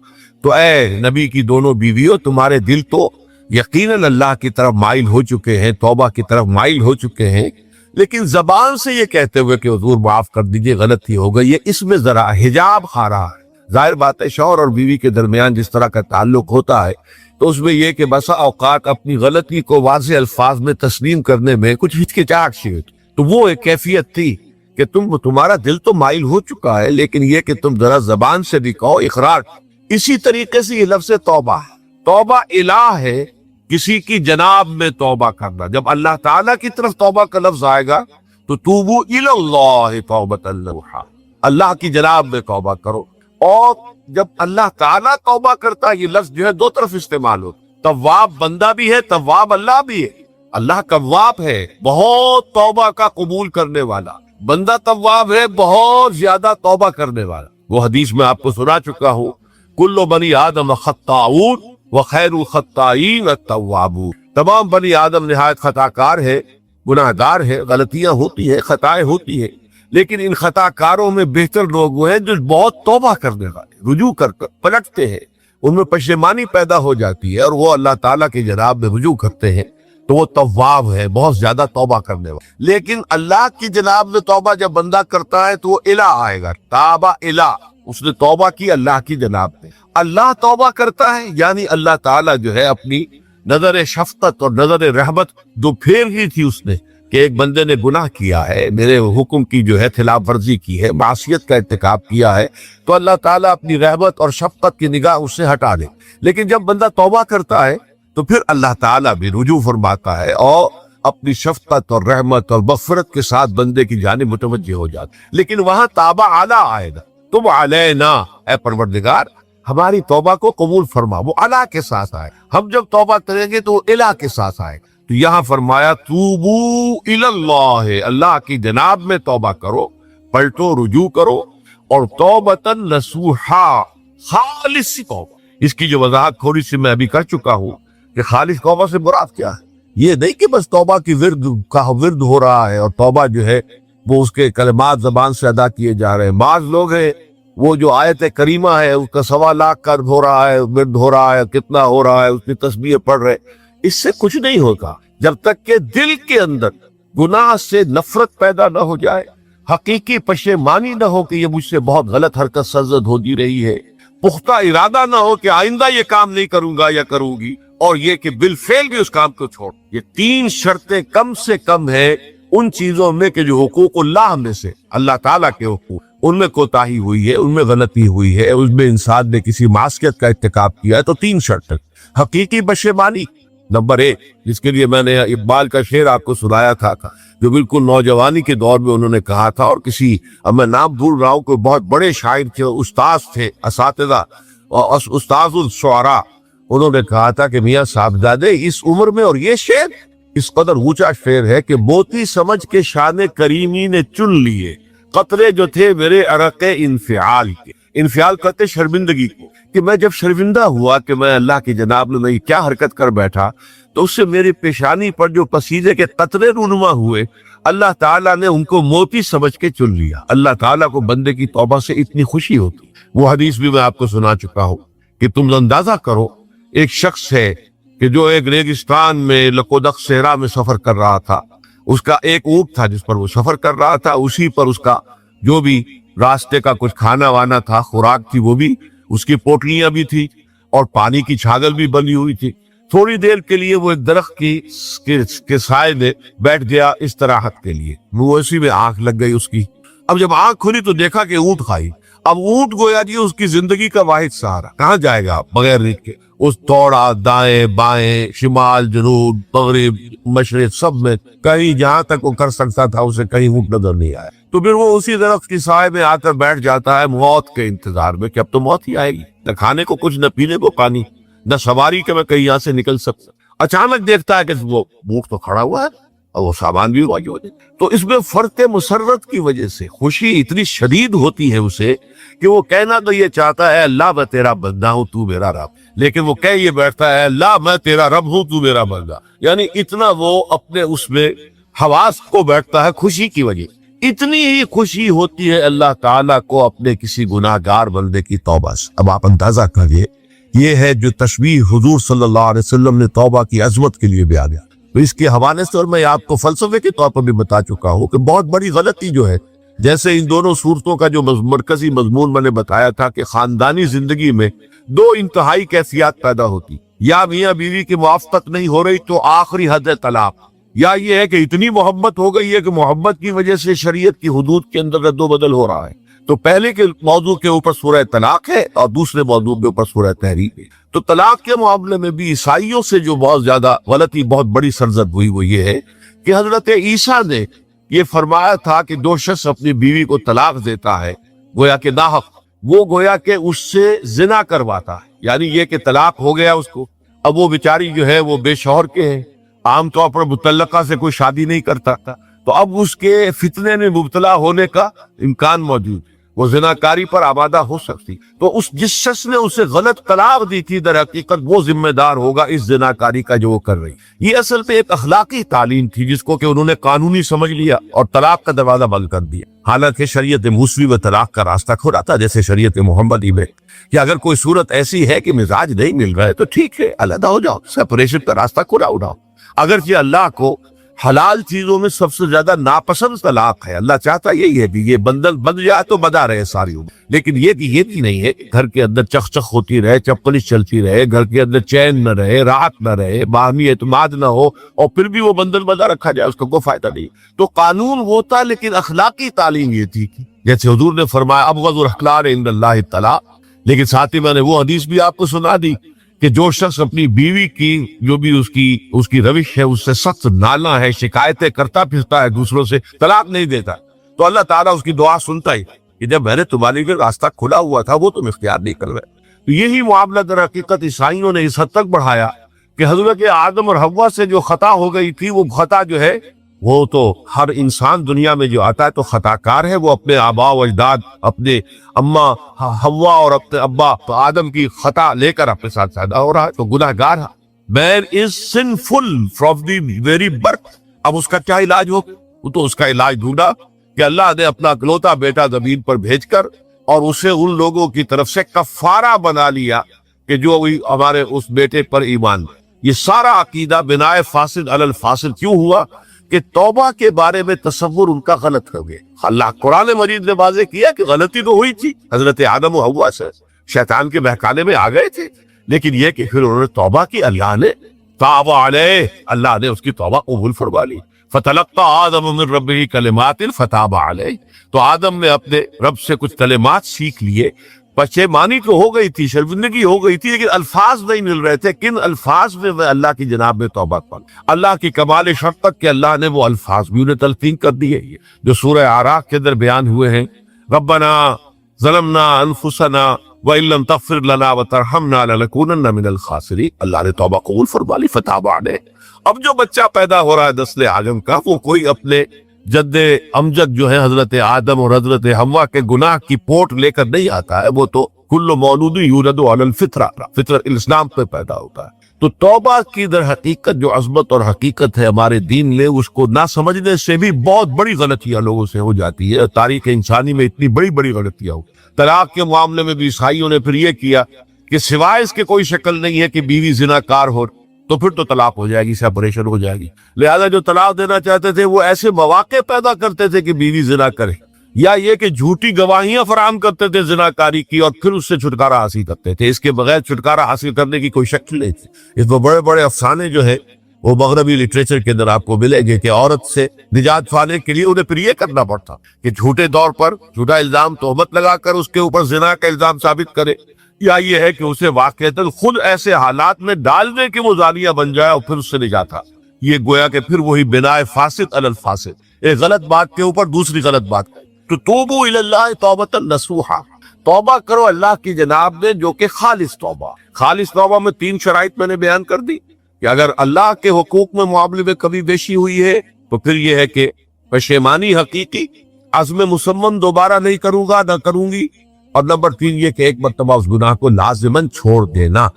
[SPEAKER 2] تو اے نبی کی دونوں بیویوں تمہارے دل تو یقیناً اللہ کی طرف مائل ہو چکے ہیں، توبہ کی طرف مائل ہو چکے ہیں، لیکن زبان سے یہ کہتے ہوئے کہ حضور معاف کر دیجئے غلطی ہو گئی، یہ اس میں ذرا حجاب کھا رہا ہے. ظاہر بات ہے شوہر اور بیوی کے درمیان جس طرح کا تعلق ہوتا ہے تو اس میں یہ کہ بسا اوقات اپنی غلطی کو واضح الفاظ میں تسلیم کرنے میں کچھ ہچکچاہٹ سی ہوتی. تو وہ ایک کیفیت تھی کہ تمہارا دل تو مائل ہو چکا ہے، لیکن یہ کہ تم ذرا زبان سے بھی کہو اقرار. اسی طریقے سے یہ لفظ توبہ ہے. توبہ الہ ہے کسی کی جناب میں توبہ کرنا. جب اللہ تعالیٰ کی طرف توبہ کا لفظ آئے گا تو توبو الی اللہ توبۃ نصوحا، اللہ کی جناب میں توبہ کرو. اور جب اللہ تعالیٰ توبہ کرتا ہے یہ لفظ جو ہے دو طرف استعمال ہوتا. تواب بندہ بھی ہے، تواب اللہ بھی ہے. اللہ تواب ہے، بہت توبہ کا قبول کرنے والا. بندہ تواب ہے، بہت زیادہ توبہ کرنے والا. وہ حدیث میں آپ کو سنا چکا ہوں، کل بنی آدم خطاؤون وخیر الخطائین التوابون. تمام بنی آدم نہایت خطا کار ہے، گناہ گار ہے، غلطیاں ہوتی ہیں، خطائیں ہوتی ہیں، لیکن ان خطا کاروں میں بہتر لوگ وہ ہیں جو بہت توبہ کرنے والے، رجوع کر پلٹتے ہیں، ان میں پشیمانی پیدا ہو جاتی ہے اور وہ اللہ تعالیٰ کی جناب میں رجوع کرتے ہیں تو وہ تواب ہے، بہت زیادہ توبہ کرنے والا. لیکن اللہ کی جناب میں توبہ جب بندہ کرتا ہے تو وہ الہ آئے گا، تابہ الہ، اس نے توبہ کی اللہ کی جناب میں. اللہ توبہ کرتا ہے یعنی اللہ تعالیٰ جو ہے اپنی نظر شفقت اور نظر رحمت جو پھیر ہی تھی اس نے کہ ایک بندے نے گناہ کیا ہے، میرے حکم کی جو ہے خلاف ورزی کی ہے، معصیت کا ارتکاب کیا ہے، تو اللہ تعالیٰ اپنی رحمت اور شفقت کی نگاہ اس سے ہٹا دے. لیکن جب بندہ توبہ کرتا ہے تو پھر اللہ تعالیٰ بھی رجوع فرماتا ہے اور اپنی شفقت اور رحمت اور مغفرت کے ساتھ بندے کی جانب متوجہ ہو جاتا. لیکن وہاں تابہ اعلیٰ آئے گا، تم علینا اے پروردگار ہماری توبہ کو قبول فرما. وہ اللہ کے ساتھ آئے. ہم جب توبہ کریں گے تو وہ الہ کے ساتھ آئے. تو یہاں فرمایا توبو الی اللہ، اللہ کی جناب میں توبہ کرو، پلٹو، رجوع کرو، اور توبۃ نصوحا، خالص توبہ. اس کی جو وضاحت تھوڑی سی میں ابھی کر چکا ہوں کہ خالص توبہ سے مراد کیا ہے. یہ نہیں کہ بس توبہ کی ورد ہو رہا ہے اور توبہ جو ہے وہ اس کے کلمات زبان سے ادا کیے جا رہے ہیں. بعض لوگ ہیں وہ جو آیت کریمہ ہے اس کا 1.25 لاکھ کا ہو رہا ہے، ورد ہو رہا ہے، کتنا ہو رہا ہے، اس کی تسبیح پڑھ رہے، اس سے کچھ نہیں ہوگا جب تک کہ دل کے اندر گناہ سے نفرت پیدا نہ ہو جائے، حقیقی پشیمانی نہ ہو کہ یہ مجھ سے بہت غلط حرکت سرزد ہوتی رہی ہے، پختہ ارادہ نہ ہو کہ آئندہ یہ کام نہیں کروں گا یا کروں گی، اور یہ کہ بالفعل بھی اس کام کو چھوڑ. یہ 3 شرطیں کم سے کم ہے ان چیزوں میں کہ جو حقوق اللہ میں سے، اللہ تعالیٰ کے حقوق، ان میں کوتاہی ہوئی ہے، ان میں غلطی ہوئی ہے، اس میں انسان نے کسی معصیت کا ارتکاب کیا ہے. تو 3 شرط. حقیقی پشیمانی نمبر 1، جس کے لیے میں نے اقبال کا شعر آپ کو سنایا تھا جو بالکل نوجوانی کے دور میں انہوں نے کہا تھا، اور کسی اب میں نام بھول رہا ہوں، کوئی بہت بڑے شاعر تھے، استاذ تھے، اساتذہ اور استاذ الشعراء، انہوں نے کہا تھا کہ میاں صاحبزادے اس عمر میں، اور یہ شعر اس قدر اونچا شعر ہے کہ موتی سمجھ کے شان کریمی نے چن لیے قطرے جو تھے میرے عرق انفعال کے. انفعال کہتے شرمندگی کو، کہ میں جب شرمندہ ہوا کہ میں اللہ کی جناب میں کیا حرکت کر بیٹھا، تو اس سے میری پیشانی پر جو پسینے کے قطرے رونما ہوئے، اللہ تعالیٰ نے ان کو موتی سمجھ کے چن لیا. اللہ تعالیٰ کو بندے کی توبہ سے اتنی خوشی ہوتی. وہ حدیث بھی میں آپ کو سنا چکا ہوں کہ تم اندازہ کرو، ایک شخص ہے کہ جو ایک ریگستان میں لقودق صحرا میں سفر کر رہا تھا، اس کا ایک اونٹ تھا جس پر وہ سفر کر رہا تھا، اسی پر اس کا جو بھی راستے کا کچھ کھانا وانا تھا، خوراک تھی، وہ بھی اس کی پوٹلیاں بھی تھی اور پانی کی چھاگل بھی بنی ہوئی تھی. تھوڑی دیر کے لیے وہ ایک درخت کے سائے میں بیٹھ گیا استراحت کے لیے. وہ اسی میں آنکھ لگ گئی اس کی. اب جب آنکھ کھلی تو دیکھا کہ اونٹ کھائی. اب اونٹ گویا جی اس کی زندگی کا واحد سہارا. کہاں جائے گا بغیر ریت کے؟ اس دوڑا دائیں بائیں، شمال جنوب مغرب مشرق، سب میں کہیں جہاں تک وہ کر سکتا تھا اسے کہیں اونٹ نظر نہیں آیا. تو پھر وہ اسی درخت کی سائے میں آ کر بیٹھ جاتا ہے موت کے انتظار میں کہ اب تو موت ہی آئے گی. نہ کھانے کو کچھ، نہ پینے کو پانی، نہ سواری کہ میں کہیں یہاں سے نکل سکتا. اچانک دیکھتا ہے کہ وہ اونٹ تو کھڑا ہوا ہے اور وہ سامان بھی واقع ہو جائے. تو اس میں فرق مسرت کی وجہ سے خوشی اتنی شدید ہوتی ہے اسے کہ وہ کہنا تو یہ چاہتا ہے اللہ میں تیرا بندہ ہوں تو میرا رب، لیکن وہ کہہ یہ بیٹھتا ہے اللہ میں تیرا رب ہوں تو میرا بندہ، یعنی اتنا وہ اپنے اس میں حواس کو بیٹھتا ہے خوشی کی وجہ۔ اتنی ہی خوشی ہوتی ہے اللہ تعالیٰ کو اپنے کسی گناہ گار بندے کی توبہ سے۔ اب آپ اندازہ کریے، یہ ہے جو تشبیہ حضور صلی اللہ علیہ وسلم نے توبہ کی عظمت کے لیے بیان کیا۔ تو اس کے حوالے سے اور میں آپ کو فلسفے کے طور پر بھی بتا چکا ہوں کہ بہت بڑی غلطی جو ہے، جیسے ان دونوں صورتوں کا جو مرکزی مضمون میں نے بتایا تھا کہ خاندانی زندگی میں دو انتہائی کیفیات پیدا ہوتی، یا میاں بیوی کی موافقت نہیں ہو رہی تو آخری حد ہے طلاق، یا یہ ہے کہ اتنی محبت ہو گئی ہے کہ محبت کی وجہ سے شریعت کی حدود کے اندر رد و بدل ہو رہا ہے۔ تو پہلے کے موضوع کے اوپر سورہ طلاق ہے اور دوسرے موضوع کے اوپر سورہ تحریم ہے۔ تو طلاق کے معاملے میں بھی عیسائیوں سے جو بہت زیادہ غلطی، بہت بڑی سرزد ہوئی، وہ یہ ہے کہ حضرت عیسیٰ نے یہ فرمایا تھا کہ جو شخص اپنی بیوی کو طلاق دیتا ہے گویا کہ ناحق، وہ گویا کہ اس سے زنا کرواتا ہے، یعنی یہ کہ طلاق ہو گیا اس کو، اب وہ بیچاری جو ہے وہ بے شوہر کے ہے، عام طور پر متعلقہ سے کوئی شادی نہیں کرتا تھا، تو اب اس کے فتنے میں مبتلا ہونے کا امکان موجود، وہ زناکاری پر آمادہ ہو سکتی۔ تو جس شخص نے اسے غلط طلاق دی تھی در حقیقت وہ ذمہ دار ہوگا اس زناکاری کا جو وہ کر رہی۔ یہ اصل میں ایک اخلاقی تعلیم تھی جس کو کہ انہوں نے قانونی سمجھ لیا اور طلاق کا دروازہ بند کر دیا، حالانکہ شریعت موسوی میں طلاق کا راستہ کھلا تھا، جیسے شریعت محمدی میں کہ اگر کوئی صورت ایسی ہے کہ مزاج نہیں مل رہا ہے تو ٹھیک ہے، علیحدہ ہو جاؤ، سیپریشن کا راستہ کھلا اٹھاؤ۔ اگرچہ اللہ کو حلال چیزوں میں سب سے زیادہ ناپسند طلاق ہے، اللہ چاہتا یہی ہے کہ یہ بندل بند جائے تو بدا رہے ساری عمر، لیکن یہ بھی نہیں ہے کہ گھر کے اندر چخ چخ ہوتی رہے، چپکلش چلتی رہے، گھر کے اندر چین نہ رہے، راحت نہ رہے، باہمی اعتماد نہ ہو اور پھر بھی وہ بندل بدا رکھا جائے، اس کا کوئی فائدہ نہیں۔ تو قانون وہ تھا، لیکن اخلاقی تعلیم یہ تھی جیسے حضور نے فرمایا ابغض الاخلاق عند اللہ الطلاق، لیکن ساتھ ہی میں نے وہ حدیث بھی آپ کو سنا دی کہ جو شخص اپنی بیوی کی جو بھی اس کی روش ہے اس سے سخت نالا ہے، شکایتیں کرتا پھرتا ہے دوسروں سے، طلاق نہیں دیتا، تو اللہ تعالیٰ اس کی دعا سنتا ہی کہ جب میں نے تمہارے لیے راستہ کھلا ہوا تھا وہ تم اختیار نہیں کر رہے۔ تو یہی معاملہ در حقیقت عیسائیوں نے اس حد تک بڑھایا کہ حضرت آدم اور حوا سے جو خطا ہو گئی تھی، وہ خطا جو ہے وہ تو ہر انسان دنیا میں جو آتا ہے تو خطا کار ہے، وہ اپنے آباء و اجداد، اپنے اماں حوا اور اپنے ابا آدم کی خطا لے کر اپنے ساتھ پیدا ہو رہا ہے، تو گناہ گار ہے۔ Man is sinful from the very birth۔ اب اس کا کیا علاج ہو؟ وہ تو اس کا علاج ڈھونڈا کہ اللہ نے اپنا اکلوتا بیٹا زمین پر بھیج کر اور اسے ان لوگوں کی طرف سے کفارہ بنا لیا کہ جو ہمارے اس بیٹے پر ایمان۔ یہ سارا عقیدہ بنائے فاسد علی الفاسد کیوں ہوا؟ کہ توبہ کے بارے میں تصور ان کا غلط ہو گیا۔ اللہ قرآن مجید نے واضح کیا کہ غلطی تو ہوئی تھی، حضرت آدم و حوا سے شیطان کے بہکانے میں آ گئے تھے، لیکن یہ کہ پھر انہوں نے توبہ کی، اللہ نے تاب علیہ، اللہ نے اس کی توبہ قبول فرما لی۔ فتلقى آدم من ربہ کلمات فتاب علیہ، تو آدم نے اپنے رب سے کچھ کلمات سیکھ لیے، پشیمانی تو ہو گئی تھی، شرمندگی ہو گئی تھی، لیکن الفاظ نہیں مل رہے تھے۔ کن الفاظ میں وہ اللہ کی جناب میں توبہ کر، اللہ کی کمال شفقت کے اللہ نے وہ الفاظ بھی انہیں تلقین کر دیے جو سورہ اعراف کے اندر بیان ہوئے ہیں، ربنا ظلمنا انفسنا وان لم تغفر لنا وترحمنا لنکونن من الخاسرین، اللہ نے توبہ قبول فرما لی، فتاب علیہ۔ اب جو بچہ پیدا ہو رہا ہے نسل آدم کا، وہ کوئی اپنے جد امجد جو ہے حضرت آدم اور حضرت حوا کے گناہ کی پوٹ لے کر نہیں آتا ہے، وہ تو کل مولود یولد علی الفطرہ، فطرت الاسلام پہ پیدا ہوتا ہے۔ تو توبہ کی در حقیقت جو عظمت اور حقیقت ہے ہمارے دین میں، اس کو نہ سمجھنے سے بھی بہت بڑی غلطیاں لوگوں سے ہو جاتی ہے۔ تاریخ انسانی میں اتنی بڑی بڑی غلطیاں ہو۔ طلاق کے معاملے میں بھی عیسائیوں نے پھر یہ کیا کہ سوائے اس کے کوئی شکل نہیں ہے کہ بیوی زناکار ہو تو پھر تو طلاق ہو جائے گی، سیپریشن ہو جائے گی، لہذا جو طلاق دینا چاہتے تھے وہ ایسے مواقع پیدا کرتے تھے کہ بیوی زنا کرے، یا یہ کہ جھوٹی گواہیاں فراہم کرتے تھے زناکاری کی اور پھر اس سے چھٹکارا حاصل کرتے تھے۔ اس کے بغیر چھٹکارا حاصل کرنے کی کوئی شکل نہیں تھی۔ اس میں بڑے بڑے افسانے جو ہے وہ مغربی لٹریچر کے اندر آپ کو ملیں گے کہ عورت سے نجات پانے کے لیے انہیں پھر یہ کرنا پڑتا کہ جھوٹے طور پر جھوٹا الزام تہمت لگا کر اس کے اوپر زنا کا الزام ثابت کرے، یا یہ ہے کہ اسے واقعتاً خود ایسے حالات میں ڈال دے کہ وہ زانیہ بن جائے اور پھر اس سے نجات۔ یہ گویا کہ پھر وہی بنائے فاسد علی الفاسد، ایک غلط بات کے اوپر دوسری غلط بات۔ تو توبوا الی اللہ توبۃ نصوحا، توبہ کرو اللہ کی جناب میں جو کہ خالص توبہ۔ خالص توبہ میں 3 شرائط میں نے بیان کر دی کہ اگر اللہ کے حقوق میں معاملے میں کبھی بیشی ہوئی ہے تو پھر یہ ہے کہ پشیمانی حقیقی، عزم مصمم دوبارہ نہیں کروں گا نہ کروں گی، اور نمبر 3 یہ کہ ایک مرتبہ اس گناہ کو لازماً چھوڑ دینا۔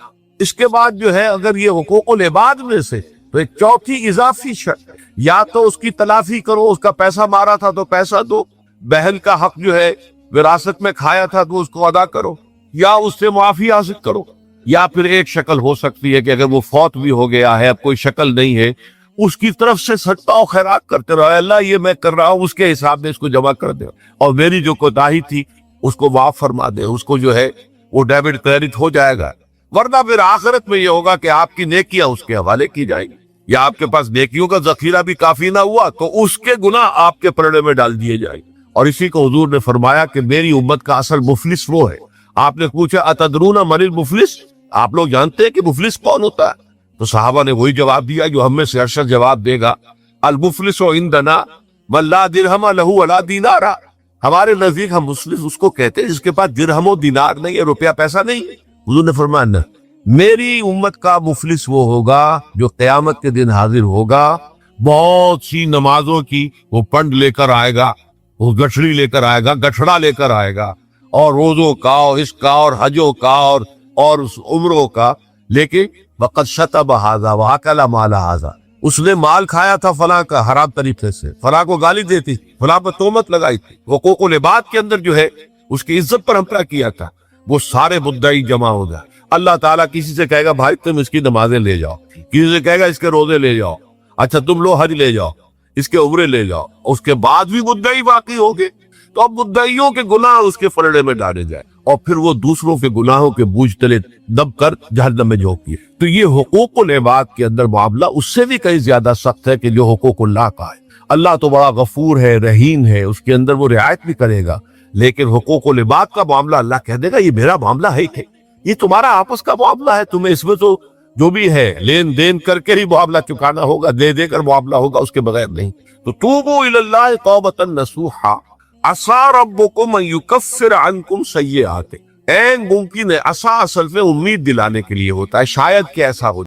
[SPEAKER 2] اس کے بعد جو ہے اگر یہ حقوق العباد میں سے تو ایک چوتھی اضافی شرط، یا تو اس کی تلافی کرو، اس کا پیسہ مارا تھا تو پیسہ دو، بہن کا حق جو ہے وراثت میں کھایا تھا تو اس کو ادا کرو، یا اس سے معافی حاصل کرو، یا پھر ایک شکل ہو سکتی ہے کہ اگر وہ فوت بھی ہو گیا ہے، اب کوئی شکل نہیں ہے، اس کی طرف سے صدقہ و خیرات کرتے رہو، اللہ یہ میں کر رہا ہوں اس کے حساب میں اس کو جمع کر دے، اور میری جو کوتاہی تھی اس کو معاف فرما دے، اس کو جو ہے وہ ڈیبٹ کریڈٹ ہو جائے گا۔ ورنہ پھر آخرت میں یہ ہوگا کہ آپ کی نیکیاں اس کے حوالے کی جائیں گی، یا آپ کے پاس نیکیوں کا ذخیرہ بھی کافی نہ ہوا تو اس کے گناہ آپ کے پلڑے میں ڈال دیے جائیں گے۔ اور اسی کو حضور نے فرمایا کہ میری امت کا اصل مفلس وہ ہے۔ آپ نے پوچھا اتدرون من المفلس، آپ لوگ جانتے ہیں کہ مفلس کون ہوتا ہے؟ تو صحابہ نے وہی جواب دیا جو ہم میں سے ارشد جواب دے گا، المفلس عندنا من لا درہم لہ ولا دینار، ہمارے نزدیک ہم مفلس اس کو کہتے ہیں جس کے پاس درہم و دینار نہیں ہے، روپیہ پیسہ نہیں ہے۔ حضور نے فرمایا نہ، میری امت کا مفلس وہ ہوگا جو قیامت کے دن حاضر ہوگا، بہت سی نمازوں کی وہ پنڈ لے کر آئے گا، وہ گٹھڑی لے کر آئے گا، گٹھڑا لے کر آئے گا، اور روزوں کا اور اس کا اور حجوں کا اور عمروں کا، لیکن وقد شتم ھذا واکل مال ھذا، اس نے مال کھایا تھا فلاں کا حرام طریقے سے، فلاں کو گالی دیتی، فلاں پر تہمت لگائی تھی، حقوق العباد کے اندر جو ہے اس کی عزت پر حملہ کیا تھا، وہ سارے مدعی جمع ہو گئے۔ اللہ تعالیٰ کسی سے کہے گا بھائی تم اس کی نمازیں لے جاؤ، کسی سے کہے گا اس کے روزے لے جاؤ، اچھا تم لو حج لے جاؤ، اس کے عمرے لے جاؤ، اس کے بعد بھی مدعی باقی ہوگے تو اب مدعیوں کے گناہ اس کے پلڑے میں ڈالے جائے، اور پھر وہ دوسروں کے گناہوں کے بوجھ تلے دب کر جہنم میں جھونکیے۔ تو یہ حقوق العباد کے اندر معاملہ اس سے بھی کہیں زیادہ سخت ہے کہ جو حقوق اللہ کا ہے۔ اللہ تو بڑا غفور ہے، رحیم ہے، اس کے اندر وہ رعایت بھی کرے گا، لیکن حقوق العباد کا معاملہ اللہ کہہ دے گا یہ میرا معاملہ ہے کہ یہ تمہارا آپس کا معاملہ ہے، تمہیں اس میں تو جو بھی ہے لین دین کر کے ہی معاملہ چکانا ہوگا، دے دے کر معاملہ ہوگا، اس کے بغیر نہیں۔ تو توبوا الی اللہ توبۃ نصوحا عسى ربكم ان يكفر عنكم سیئاتکم، ممکن ہے عسى اصل میں امید دلانے کے لیے ہوتا ہے، شاید کہ ایسا ہو